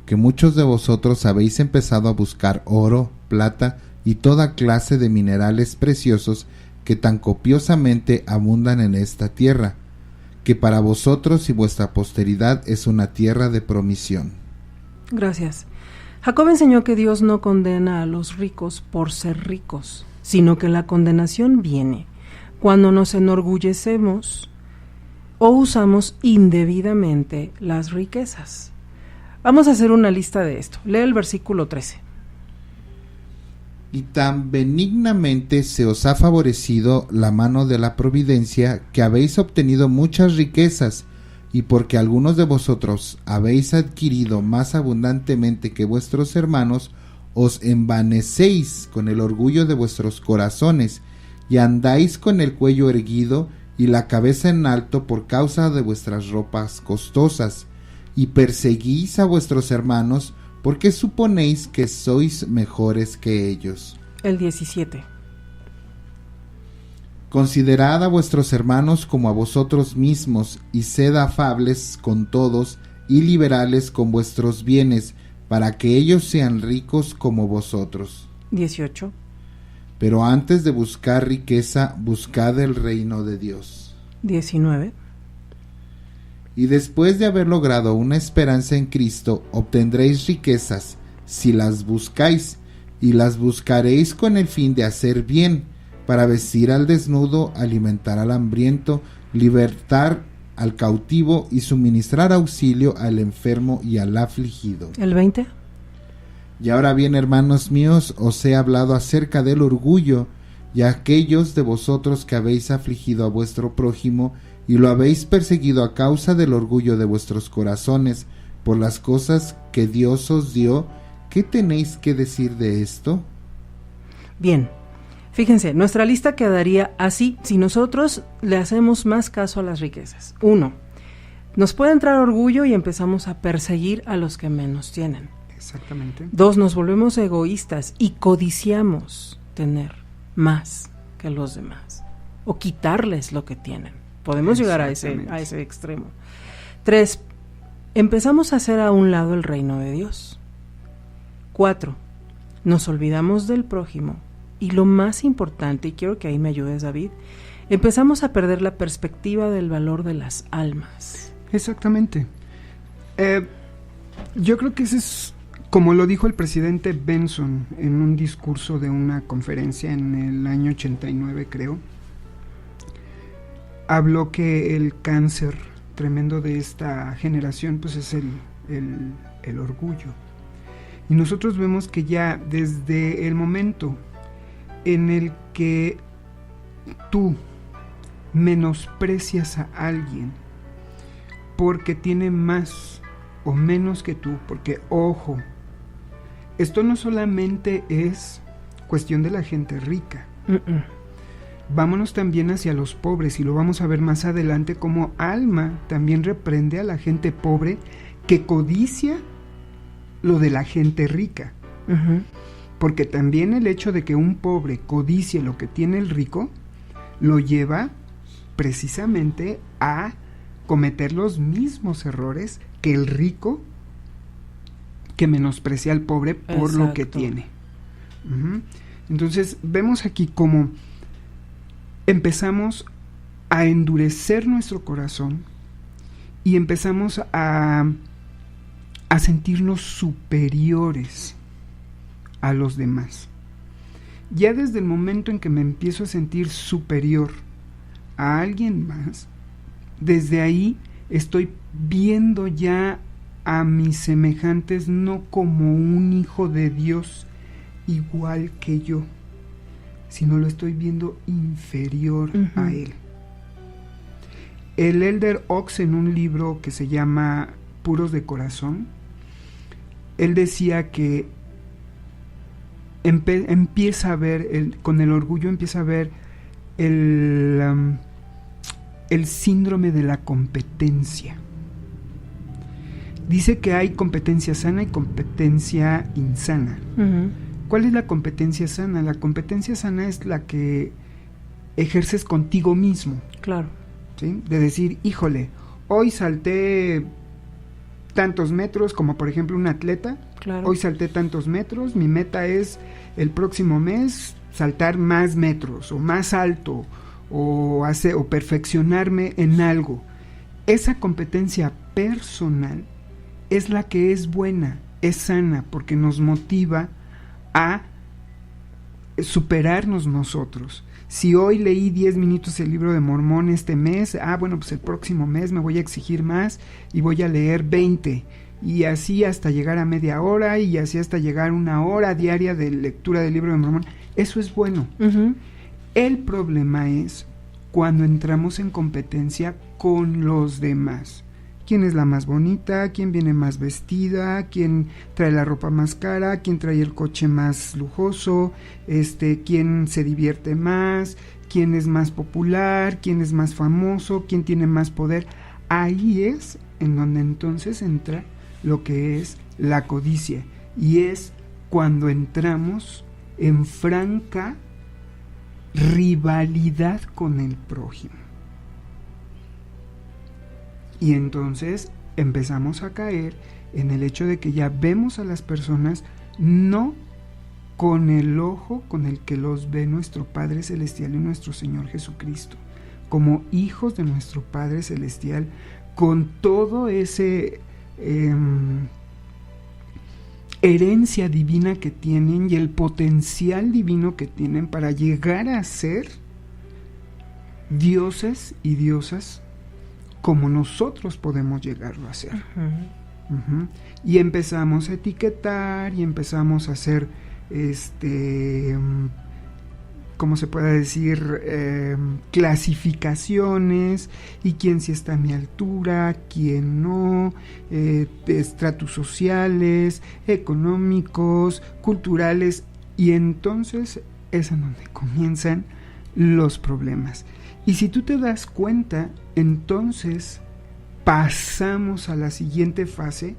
que muchos de vosotros habéis empezado a buscar oro, plata y toda clase de minerales preciosos que tan copiosamente abundan en esta tierra, que para vosotros y vuestra posteridad es una tierra de promisión. Gracias. Jacob enseñó que Dios no condena a los ricos por ser ricos, sino que la condenación viene cuando nos enorgullecemos o usamos indebidamente las riquezas. Vamos a hacer una lista de esto. Lee el versículo 13. Y tan benignamente se os ha favorecido la mano de la providencia, que habéis obtenido muchas riquezas, y porque algunos de vosotros habéis adquirido más abundantemente que vuestros hermanos, os envanecéis con el orgullo de vuestros corazones, y andáis con el cuello erguido y la cabeza en alto por causa de vuestras ropas costosas, y perseguís a vuestros hermanos, porque suponéis que sois mejores que ellos. El 17. Considerad a vuestros hermanos como a vosotros mismos, y sed afables con todos, y liberales con vuestros bienes, para que ellos sean ricos como vosotros. 18. Pero antes de buscar riqueza, buscad el reino de Dios. 19. Y después de haber logrado una esperanza en Cristo, obtendréis riquezas, si las buscáis, y las buscaréis con el fin de hacer bien, para vestir al desnudo, alimentar al hambriento, libertar al cautivo y suministrar auxilio al enfermo y al afligido. El 20. Y ahora bien, hermanos míos, os he hablado acerca del orgullo, y a aquellos de vosotros que habéis afligido a vuestro prójimo, y lo habéis perseguido a causa del orgullo de vuestros corazones, por las cosas que Dios os dio. ¿Qué tenéis que decir de esto? Bien, fíjense, nuestra lista quedaría así si nosotros le hacemos más caso a las riquezas. 1. Nos puede entrar orgullo y empezamos a perseguir a los que menos tienen. Exactamente. 2. Nos volvemos egoístas y codiciamos tener más que los demás o quitarles lo que tienen. Podemos llegar a ese extremo. 3. Empezamos a hacer a un lado el reino de Dios. 4. Nos olvidamos del prójimo. Y lo más importante, y quiero que ahí me ayudes, David, empezamos a perder la perspectiva del valor de las almas. Exactamente. Yo creo que ese es, como lo dijo el presidente Benson en un discurso de una conferencia en el año 89, creo. Habló que el cáncer tremendo de esta generación pues es el orgullo. Y nosotros vemos que ya desde el momento en el que tú menosprecias a alguien porque tiene más o menos que tú, porque ojo, esto no solamente es cuestión de la gente rica. Vámonos también hacia los pobres, y lo vamos a ver más adelante, como Alma también reprende a la gente pobre que codicia lo de la gente rica. Porque también el hecho de que un pobre codicie lo que tiene el rico lo lleva precisamente a cometer los mismos errores que el rico, que menosprecia al pobre por lo que tiene. Entonces vemos aquí cómo empezamos a endurecer nuestro corazón y empezamos a sentirnos superiores a los demás. Ya desde el momento en que me empiezo a sentir superior a alguien más, desde ahí estoy viendo ya a mis semejantes no como un hijo de Dios igual que yo, sino lo estoy viendo inferior a él. El Elder Oaks, en un libro que se llama Puros de Corazón, él decía que empieza a ver, con el orgullo empieza a ver el síndrome de la competencia. dice que hay competencia sana y competencia insana. Ujú. ¿Cuál es la competencia sana? La competencia sana es la que ejerces contigo mismo, Claro. ¿sí? De decir, híjole, hoy salté tantos metros, como por ejemplo un atleta, Claro. hoy salté tantos metros, mi meta es el próximo mes saltar más metros o más alto o perfeccionarme en algo. Esa competencia personal es la que es buena, es sana, porque nos motiva a superarnos nosotros. Si hoy leí 10 minutos el libro de Mormón este mes, bueno, pues el próximo mes me voy a exigir más y voy a leer 20, y así hasta llegar a media hora, y así hasta llegar 1 hora diaria de lectura del libro de Mormón. Eso es bueno. Ujú. El problema es cuando entramos en competencia con los demás. ¿Quién es la más bonita? ¿Quién viene más vestida? ¿Quién trae la ropa más cara? ¿Quién trae el coche más lujoso? ¿Quién se divierte más? ¿Quién es más popular? ¿Quién es más famoso? ¿Quién tiene más poder? Ahí es en donde entonces entra lo que es la codicia, y es cuando entramos en franca rivalidad con el prójimo. Y entonces empezamos a caer en el hecho de que ya vemos a las personas no con el ojo con el que los ve nuestro Padre Celestial y nuestro Señor Jesucristo, como hijos de nuestro Padre Celestial, con todo ese herencia divina que tienen y el potencial divino que tienen para llegar a ser dioses y diosas como nosotros podemos llegarlo a ser. Ujú. Y empezamos a etiquetar y empezamos a hacer ¿cómo se puede decir? Clasificaciones, y quién sí está a mi altura, quién no, estratos sociales, económicos, culturales, y entonces es en donde comienzan los problemas. Y si tú te das cuenta, entonces pasamos a la siguiente fase,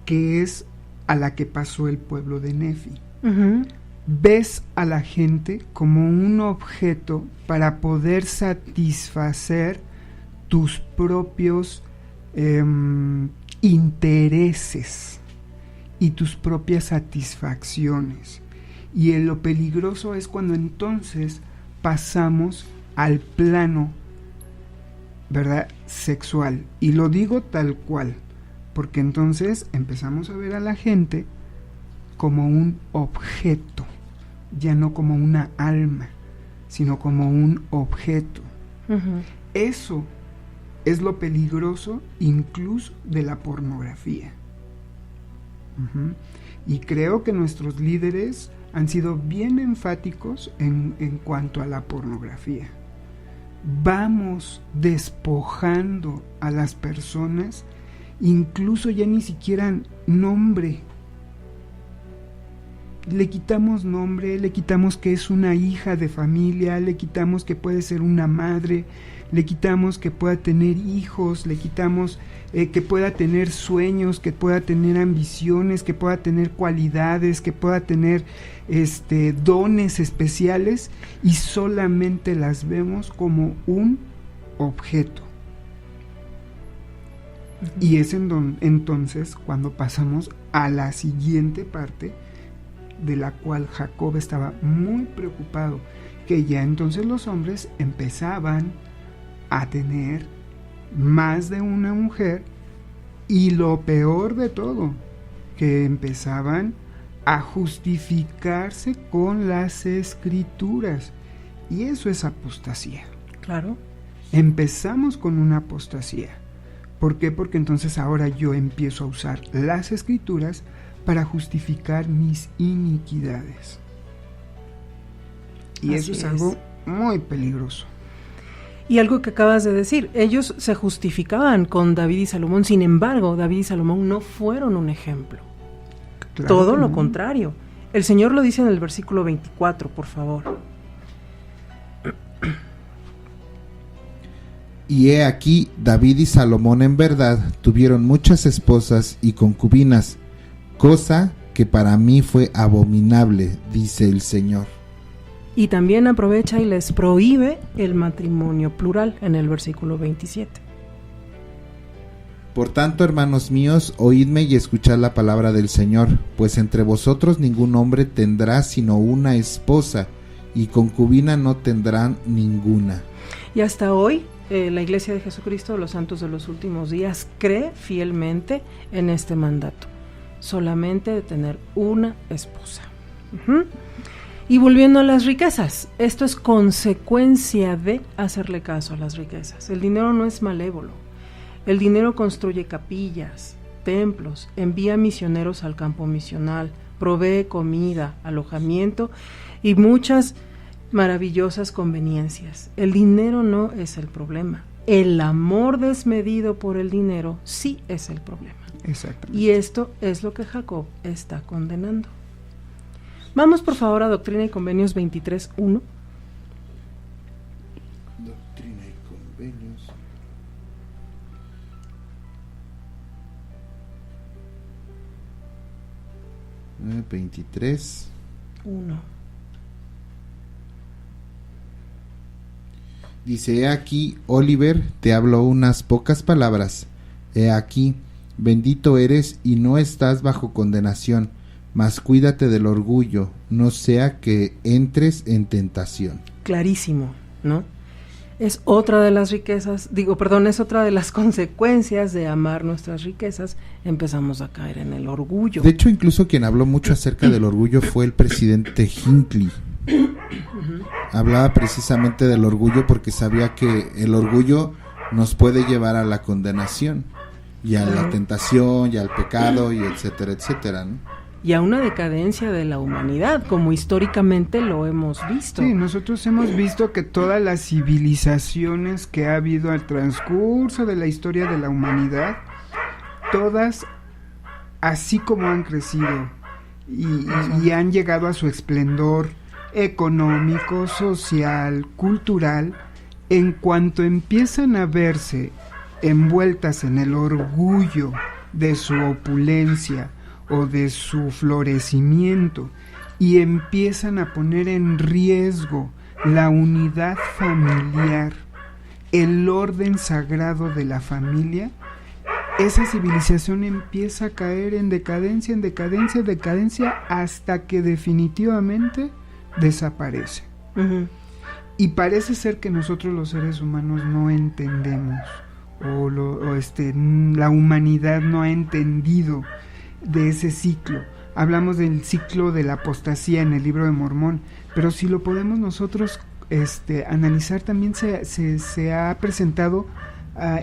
que es a la que pasó el pueblo de Nefi. Ujú. Ves a la gente como un objeto para poder satisfacer tus propios intereses y tus propias satisfacciones. Y lo peligroso es cuando entonces pasamos al plano, ¿verdad?, sexual. Y lo digo tal cual, porque entonces empezamos a ver a la gente como un objeto, ya no como una alma, sino como un objeto. Ujú. Eso es lo peligroso incluso de la pornografía. Y creo que nuestros líderes han sido bien enfáticos en cuanto a la pornografía. Vamos despojando a las personas, incluso ya ni siquiera nombre. Le quitamos nombre, le quitamos que es una hija de familia, le quitamos que puede ser una madre, le quitamos que pueda tener hijos, le quitamos que pueda tener sueños, que pueda tener ambiciones, que pueda tener cualidades, que pueda tener dones especiales, y solamente las vemos como un objeto. Y es entonces cuando pasamos a la siguiente parte, de la cual Jacob estaba muy preocupado, que ya entonces los hombres empezaban a tener más de una mujer, y lo peor de todo, que empezaban a justificarse con las escrituras, y eso es apostasía. Claro. Empezamos con una apostasía. ¿Por qué? Porque entonces ahora yo empiezo a usar las escrituras para justificar mis iniquidades. Y Así eso es algo muy peligroso. Y algo que acabas de decir, ellos se justificaban con David y Salomón, sin embargo, David y Salomón no fueron un ejemplo. Claro Todo que lo no. contrario. El Señor lo dice en el versículo 24, por favor. Y he aquí, David y Salomón en verdad tuvieron muchas esposas y concubinas, cosa que para mí fue abominable, dice el Señor. Y también aprovecha y les prohíbe el matrimonio plural en el versículo 27. Por tanto, hermanos míos, oídme y escuchad la palabra del Señor, pues entre vosotros ningún hombre tendrá sino una esposa, y concubina no tendrán ninguna. Y hasta hoy, la Iglesia de Jesucristo de los Santos de los Últimos Días cree fielmente en este mandato, solamente de tener una esposa. Y volviendo a las riquezas, esto es consecuencia de hacerle caso a las riquezas. El dinero no es malévolo. El dinero construye capillas, templos, envía misioneros al campo misional, provee comida, alojamiento y muchas maravillosas conveniencias. El dinero no es el problema. El amor desmedido por el dinero sí es el problema. Exactamente. Y esto es lo que Jacob está condenando. Vamos por favor a Doctrina y Convenios 23.1. Doctrina y Convenios. ¿1? Dice: he aquí, Oliver, te hablo unas pocas palabras. He aquí, bendito eres y no estás bajo condenación, mas cuídate del orgullo, no sea que entres en tentación. Clarísimo, ¿no? Es otra de las riquezas, es otra de las consecuencias de amar nuestras riquezas. Empezamos a caer en el orgullo. De hecho, incluso quien habló mucho acerca del orgullo fue el presidente Hinckley. Hablaba precisamente del orgullo porque sabía que el orgullo nos puede llevar a la condenación y a la tentación y al pecado y etcétera, etcétera, ¿no? Y a una decadencia de la humanidad, como históricamente lo hemos visto. Sí, nosotros hemos visto que todas las civilizaciones que ha habido al transcurso de la historia de la humanidad, todas, así como han crecido y han llegado a su esplendor económico, social, cultural, en cuanto empiezan a verse envueltas en el orgullo de su opulencia o de su florecimiento y empiezan a poner en riesgo la unidad familiar, el orden sagrado de la familia, esa civilización empieza a caer en decadencia, hasta que definitivamente desaparece. Y parece ser que nosotros los seres humanos no entendemos, la humanidad no ha entendido de ese ciclo. Hablamos del ciclo de la apostasía en el libro de Mormón, pero si lo podemos nosotros analizar, también se ha presentado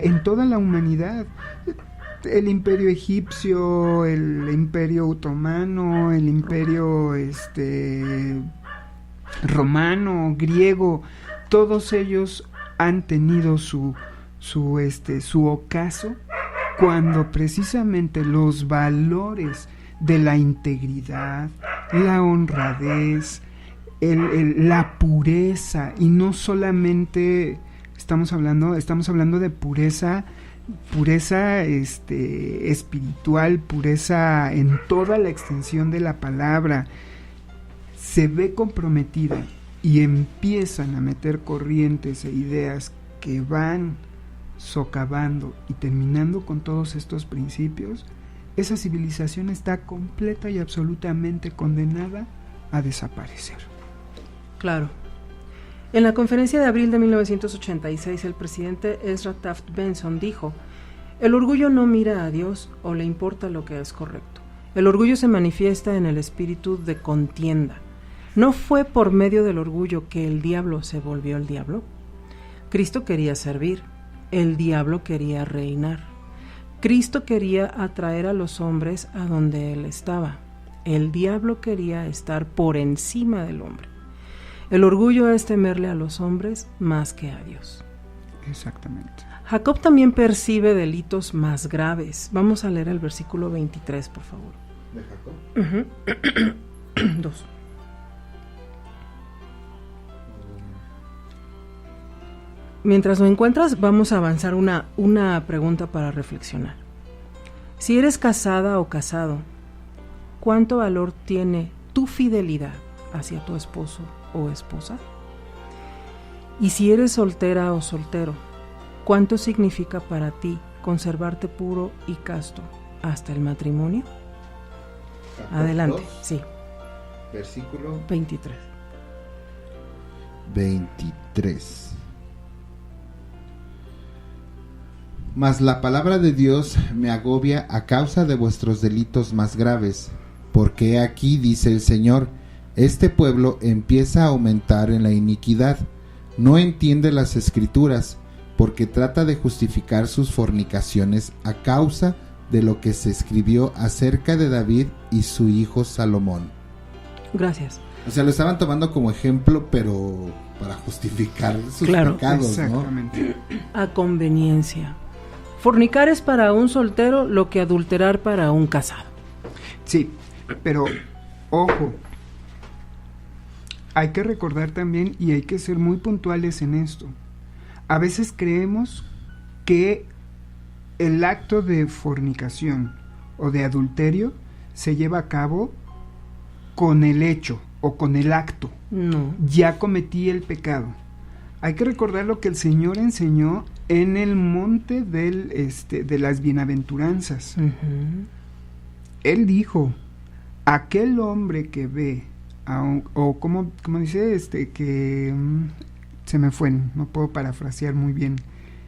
en toda la humanidad. El imperio egipcio, el imperio otomano, el imperio romano, griego, todos ellos han tenido su ocaso cuando precisamente los valores de la integridad, la honradez, la pureza, y no solamente estamos hablando de pureza espiritual, pureza en toda la extensión de la palabra, se ve comprometida y empiezan a meter corrientes e ideas que van socavando y terminando con todos estos principios, esa civilización está completa y absolutamente condenada a desaparecer. Claro. En la conferencia de abril de 1986, el presidente Ezra Taft Benson dijo: el orgullo no mira a Dios o le importa lo que es correcto. El orgullo se manifiesta en el espíritu de contienda. ¿No fue por medio del orgullo que el diablo se volvió el diablo? Cristo quería servir. El diablo quería reinar. Cristo quería atraer a los hombres a donde Él estaba. El diablo quería estar por encima del hombre. El orgullo es temerle a los hombres más que a Dios. Exactamente. Jacob también percibe delitos más graves. Vamos a leer el versículo 23, por favor. ¿De Jacob? 2. mientras lo encuentras, vamos a avanzar una pregunta para reflexionar. Si eres casada o casado, ¿cuánto valor tiene tu fidelidad hacia tu esposo o esposa? Y si eres soltera o soltero, ¿cuánto significa para ti conservarte puro y casto hasta el matrimonio? Adelante, 2, sí. Versículo 23. 23. Mas la palabra de Dios me agobia a causa de vuestros delitos más graves, porque aquí dice el Señor, este pueblo empieza a aumentar en la iniquidad, no entiende las Escrituras, porque trata de justificar sus fornicaciones a causa de lo que se escribió acerca de David y su hijo Salomón. Gracias. O sea, lo estaban tomando como ejemplo, pero para justificar sus pecados, exactamente, ¿no? A conveniencia. Fornicar es para un soltero lo que adulterar para un casado. Sí, pero ojo, hay que recordar también y hay que ser muy puntuales en esto. A veces creemos que el acto de fornicación o de adulterio se lleva a cabo con el hecho o con el acto. No. Ya cometí el pecado. Hay que recordar lo que el Señor enseñó en el monte de las bienaventuranzas. Uh-huh. Él dijo, aquel hombre que ve, o como dice, que se me fue, no puedo parafrasear muy bien.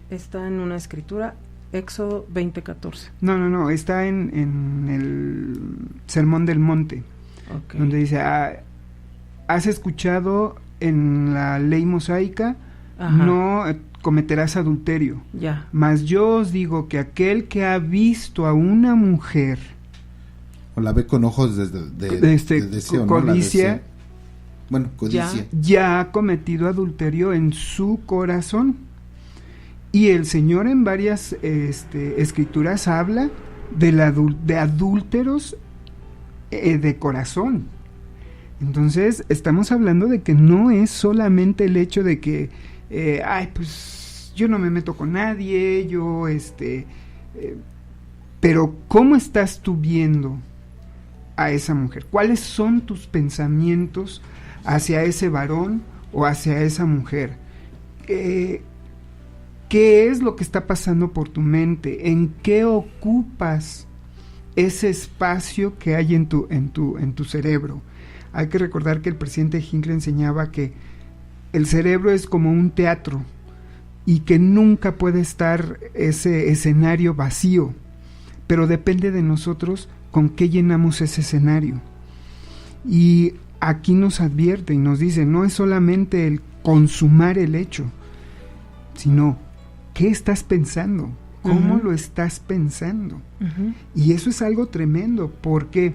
Está en una escritura, Éxodo 20:14. No, está en el Sermón del Monte, Okay. donde dice, has escuchado en la ley mosaica, Ajá. no cometerás adulterio. Ya. Mas yo os digo que aquel que ha visto a una mujer O la ve con ojos de deseo, ¿no? codicia, Bueno, codicia. ya ha cometido adulterio en su corazón. Y el Señor en varias escrituras habla de adúlteros de corazón. Entonces estamos hablando de que no es solamente el hecho de que pues yo no me meto con nadie, pero ¿cómo estás tú viendo a esa mujer? ¿Cuáles son tus pensamientos hacia ese varón o hacia esa mujer? ¿Qué es lo que está pasando por tu mente? ¿En qué ocupas ese espacio que hay en tu cerebro? Hay que recordar que el presidente Hinckley enseñaba que el cerebro es como un teatro y que nunca puede estar ese escenario vacío, pero depende de nosotros con qué llenamos ese escenario. Y aquí nos advierte y nos dice, no es solamente el consumar el hecho, sino ¿qué estás pensando? ¿Cómo Uh-huh. lo estás pensando? Uh-huh. Y eso es algo tremendo. ¿Por qué?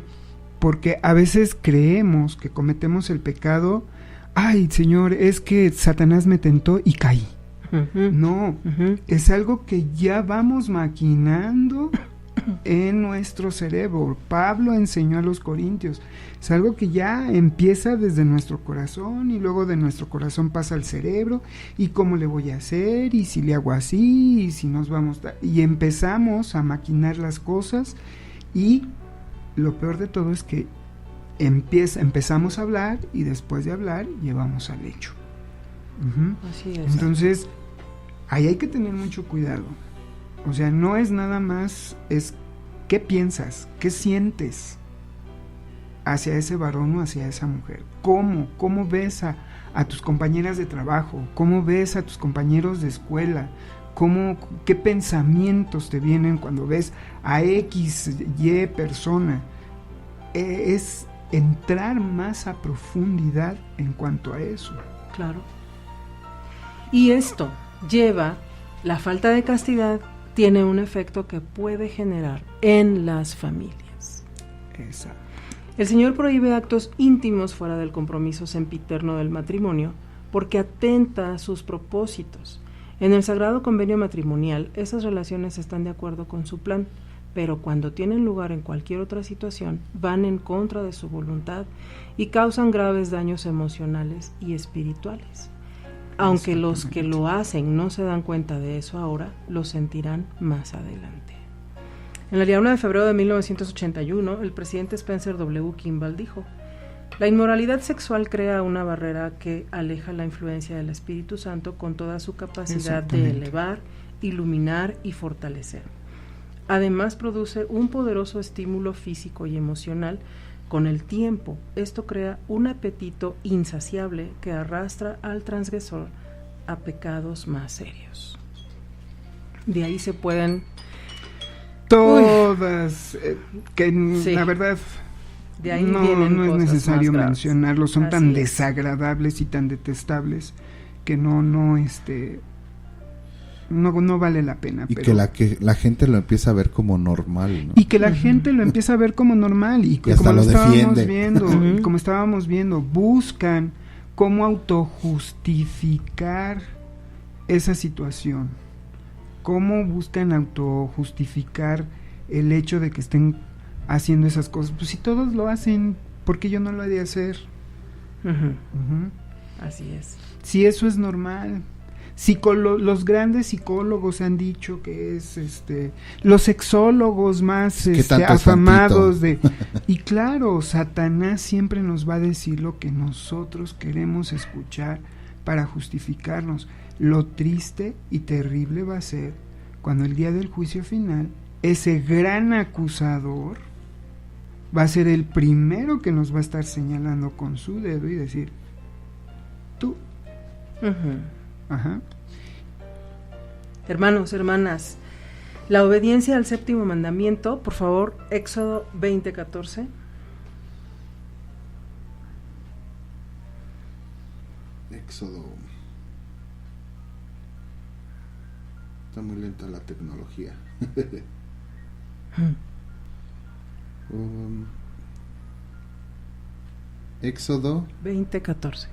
Porque a veces creemos que cometemos el pecado. Ay, Señor, es que Satanás me tentó y caí. Uh-huh. No, Uh-huh. es algo que ya vamos maquinando en nuestro cerebro. Pablo enseñó a los corintios. Es algo que ya empieza desde nuestro corazón y luego de nuestro corazón pasa al cerebro. ¿Y cómo le voy a hacer? ¿Y si le hago así? ¿Y si nos vamos? Y empezamos a maquinar las cosas y lo peor de todo es que empezamos a hablar y después de hablar llevamos al hecho. Uh-huh. Así es. Entonces, ahí hay que tener mucho cuidado. O sea, no es nada más, es qué piensas, qué sientes hacia ese varón o hacia esa mujer. ¿Cómo ves a tus compañeras de trabajo? ¿Cómo ves a tus compañeros de escuela? ¿Qué pensamientos te vienen cuando ves a X, Y persona? Es entrar más a profundidad en cuanto a eso. Claro. Y esto lleva, la falta de castidad tiene un efecto que puede generar en las familias. Exacto. El Señor prohíbe actos íntimos fuera del compromiso sempiterno del matrimonio porque atenta a sus propósitos. En el Sagrado Convenio Matrimonial, esas relaciones están de acuerdo con su plan, pero cuando tienen lugar en cualquier otra situación, van en contra de su voluntad y causan graves daños emocionales y espirituales. Aunque los que lo hacen no se dan cuenta de eso ahora, lo sentirán más adelante. En el día 1 de febrero de 1981, el presidente Spencer W. Kimball dijo: la inmoralidad sexual crea una barrera que aleja la influencia del Espíritu Santo con toda su capacidad de elevar, iluminar y fortalecer. Además, produce un poderoso estímulo físico y emocional. Con el tiempo, esto crea un apetito insaciable que arrastra al transgresor a pecados más serios. De ahí se pueden... Todas, que sí. La verdad... De ahí no es necesario mencionarlos, son tan desagradables y tan detestables que no vale la pena. Y pero, que la gente lo empieza a ver como normal, ¿no? Y que la gente lo empieza a ver como normal y que como lo estábamos viendo, buscan cómo autojustificar esa situación, cómo buscan autojustificar el hecho de que estén haciendo esas cosas. Pues si todos lo hacen, ¿por qué yo no lo he de hacer? Así es. Si eso es normal. Los grandes psicólogos han dicho que es los sexólogos más afamados y claro, Satanás siempre nos va a decir lo que nosotros queremos escuchar para justificarnos. Lo triste y terrible va a ser cuando el día del juicio final ese gran acusador va a ser el primero que nos va a estar señalando con su dedo y decir: tú. Ajá. Hermanos, hermanas, la obediencia al séptimo mandamiento, por favor, Éxodo 20:14. Éxodo. Está muy lenta la tecnología. Éxodo 20:14.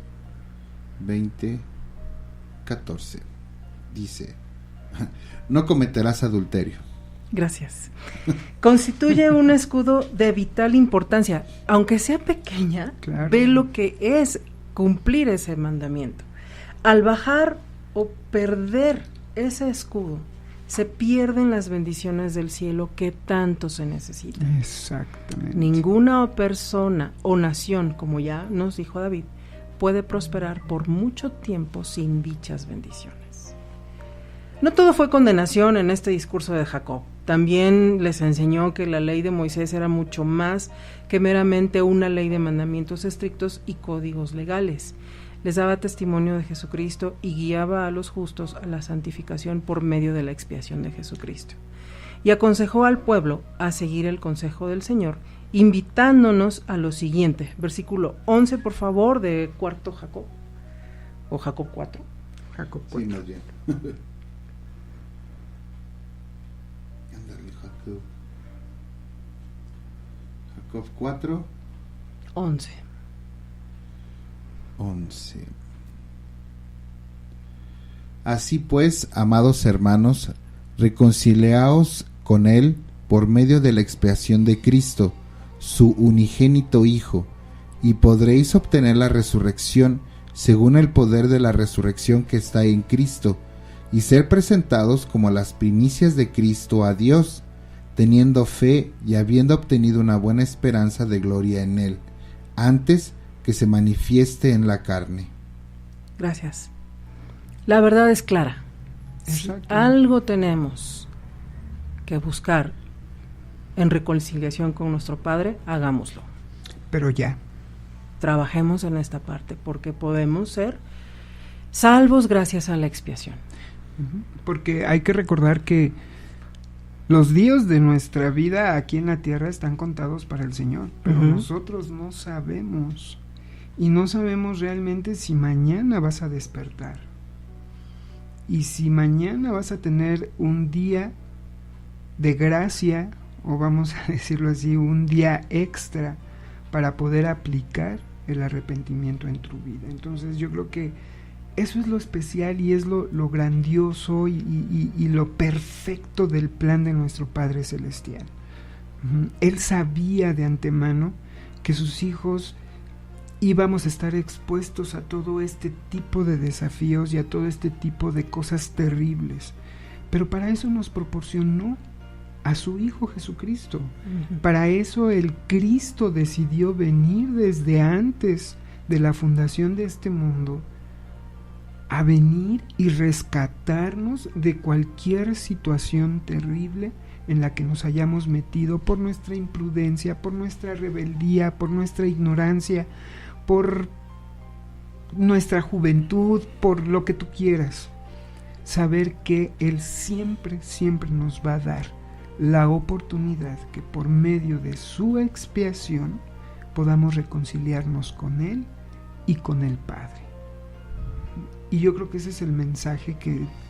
20:14 dice: no cometerás adulterio. Gracias. Constituye un escudo de vital importancia, aunque sea pequeña. Claro. Ve lo que es cumplir ese mandamiento. Al bajar o perder ese escudo, se pierden las bendiciones del cielo que tanto se necesitan. Exactamente. Ninguna persona o nación, como ya nos dijo David, puede prosperar por mucho tiempo sin dichas bendiciones. No todo fue condenación en este discurso de Jacob. También les enseñó que la ley de Moisés era mucho más que meramente una ley de mandamientos estrictos y códigos legales. Les daba testimonio de Jesucristo y guiaba a los justos a la santificación por medio de la expiación de Jesucristo. Y aconsejó al pueblo a seguir el consejo del Señor, invitándonos a lo siguiente. Versículo 11, por favor, de cuarto Jacob. O Jacob 4. Jacob 4. Sí, más bien. Ándale, Jacob. Jacob 4. 11. Así pues, amados hermanos, reconciliaos con Él por medio de la expiación de Cristo, su unigénito Hijo, y podréis obtener la resurrección según el poder de la resurrección que está en Cristo, y ser presentados como las primicias de Cristo a Dios, teniendo fe y habiendo obtenido una buena esperanza de gloria en Él, antes que se manifieste en la carne. Gracias. La verdad es clara. Exacto. Si algo tenemos que buscar en reconciliación con nuestro Padre, hagámoslo. Pero ya. Trabajemos en esta parte, porque podemos ser salvos gracias a la expiación. Porque hay que recordar que los días de nuestra vida aquí en la tierra están contados para el Señor, pero nosotros no sabemos. Y no sabemos realmente si mañana vas a despertar. Y si mañana vas a tener un día de gracia, o vamos a decirlo así, un día extra para poder aplicar el arrepentimiento en tu vida. Entonces yo creo que eso es lo especial y es lo grandioso y lo perfecto del plan de nuestro Padre Celestial. Él sabía de antemano que sus hijos íbamos a estar expuestos a todo este tipo de desafíos y a todo este tipo de cosas terribles. Pero para eso nos proporcionó a su Hijo Jesucristo. Uh-huh. Para eso el Cristo decidió venir desde antes de la fundación de este mundo, a venir y rescatarnos de cualquier situación terrible en la que nos hayamos metido por nuestra imprudencia, por nuestra rebeldía, por nuestra ignorancia, por nuestra juventud, por lo que tú quieras. Saber que Él siempre, siempre nos va a dar la oportunidad que por medio de su expiación podamos reconciliarnos con Él y con el Padre. Y yo creo que ese es el mensaje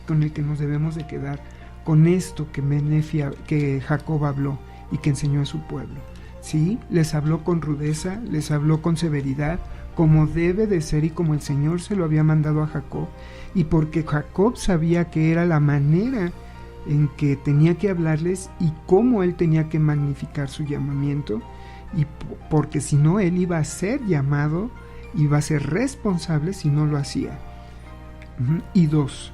con el que nos debemos de quedar, con esto que Jacob habló y que enseñó a su pueblo. Sí, les habló con rudeza, les habló con severidad, como debe de ser y como el Señor se lo había mandado a Jacob, y porque Jacob sabía que era la manera en que tenía que hablarles y cómo él tenía que magnificar su llamamiento, y porque si no él iba a ser llamado, iba a ser responsable si no lo hacía. Y 2,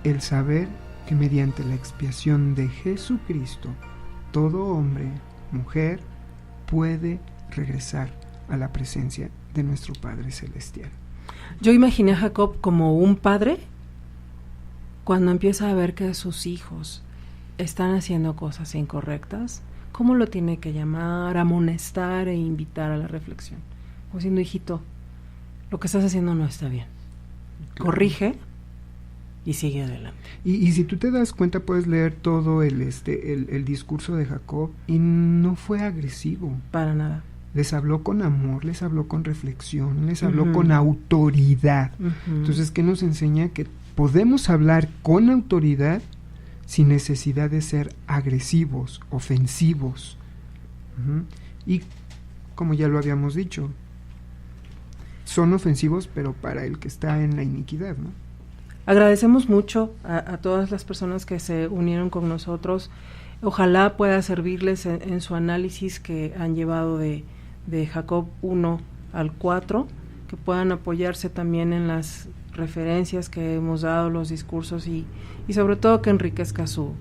el saber que mediante la expiación de Jesucristo, todo hombre, mujer, puede regresar a la presencia de nuestro Padre Celestial. Yo imaginé a Jacob como un padre cuando empieza a ver que sus hijos están haciendo cosas incorrectas, ¿cómo lo tiene que llamar, amonestar e invitar a la reflexión? Como diciendo, hijito, lo que estás haciendo no está bien. Claro. Corrige y sigue adelante. Y si tú te das cuenta, puedes leer todo el discurso de Jacob y no fue agresivo. Para nada. Les habló con amor, les habló con reflexión, les habló con autoridad. Entonces, ¿qué nos enseña? Que podemos hablar con autoridad sin necesidad de ser agresivos, ofensivos. Y como ya lo habíamos dicho, son ofensivos, pero para el que está en la iniquidad, ¿no? Agradecemos mucho a todas las personas que se unieron con nosotros. Ojalá pueda servirles en su análisis que han llevado de Jacob 1 al 4, que puedan apoyarse también en las referencias que hemos dado, los discursos y sobre todo que enriquezca su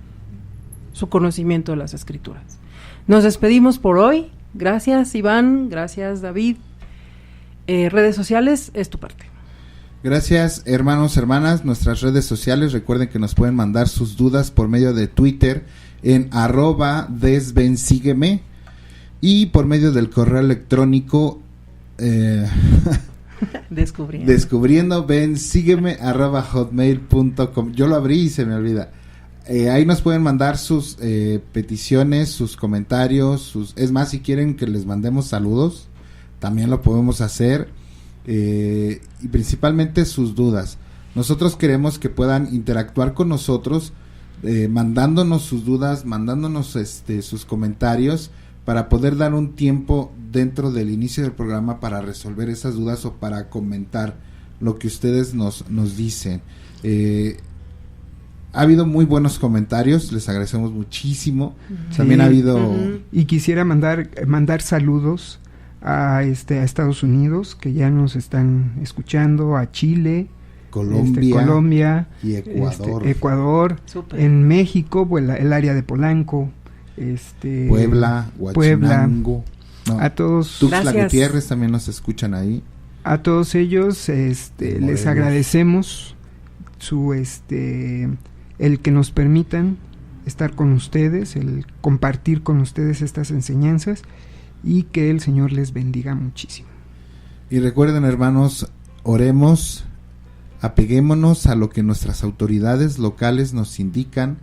conocimiento de las Escrituras. Nos despedimos por hoy. Gracias, Iván. Gracias, David. Redes sociales, es tu parte. Gracias, hermanos, hermanas. Nuestras redes sociales, recuerden que nos pueden mandar sus dudas por medio de Twitter en @desbensígueme y por medio del correo electrónico descubriendo bensígueme @hotmail.com. Yo lo abrí y se me olvida. Ahí nos pueden mandar sus peticiones, sus comentarios, es más, si quieren que les mandemos saludos, también lo podemos hacer. Y principalmente sus dudas. Nosotros queremos que puedan interactuar con nosotros, mandándonos sus dudas, mandándonos sus comentarios, para poder dar un tiempo dentro del inicio del programa para resolver esas dudas o para comentar lo que ustedes nos dicen. Ha habido muy buenos comentarios, les agradecemos muchísimo. Sí. También ha habido... Y quisiera mandar saludos a Estados Unidos, que ya nos están escuchando, a Chile, Colombia y Ecuador, en México, pues, el área de Polanco, Puebla, Huachinango, a todos, Tuxtla Gutiérrez también nos escuchan ahí. A todos ellos les agradecemos el que nos permitan estar con ustedes, el compartir con ustedes estas enseñanzas, y que el Señor les bendiga muchísimo. Y recuerden, hermanos, oremos, apeguémonos a lo que nuestras autoridades locales nos indican,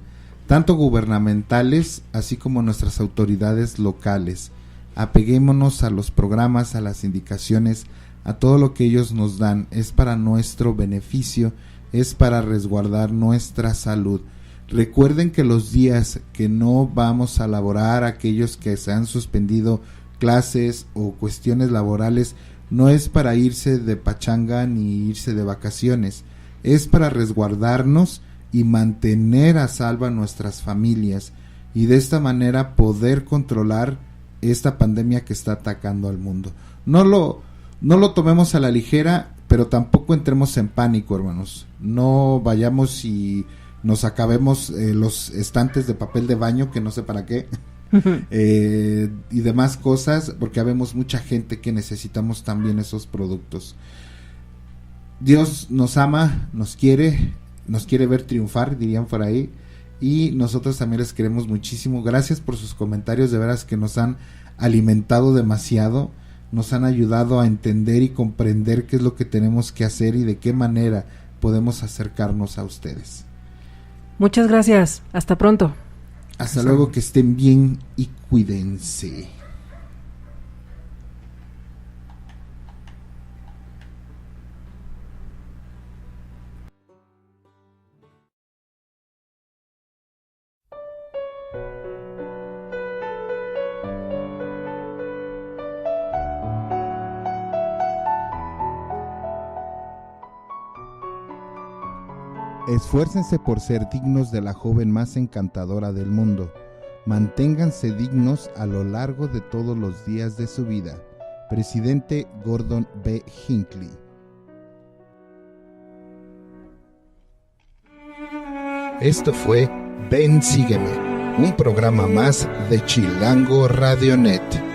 tanto gubernamentales así como nuestras autoridades locales. Apeguémonos a los programas, a las indicaciones, a todo lo que ellos nos dan. Es para nuestro beneficio, es para resguardar nuestra salud. Recuerden que los días que no vamos a laborar, aquellos que se han suspendido clases o cuestiones laborales, no es para irse de pachanga ni irse de vacaciones, es para resguardarnos y mantener a salvo a nuestras familias, y de esta manera poder controlar esta pandemia que está atacando al mundo. No No lo tomemos a la ligera, pero tampoco entremos en pánico, hermanos. No vayamos y nos acabemos los estantes de papel de baño, que no sé para qué, y demás cosas, porque habemos mucha gente que necesitamos también esos productos. Dios nos ama, nos quiere ver triunfar, dirían por ahí, y nosotros también les queremos muchísimo. Gracias por sus comentarios, de veras que nos han alimentado demasiado, nos han ayudado a entender y comprender qué es lo que tenemos que hacer y de qué manera podemos acercarnos a ustedes. Muchas gracias, hasta pronto. Hasta luego, que estén bien y cuídense. Esfuércense por ser dignos de la joven más encantadora del mundo. Manténganse dignos a lo largo de todos los días de su vida. Presidente Gordon B. Hinckley. Esto fue Ven Sígueme, un programa más de Chilango Radionet.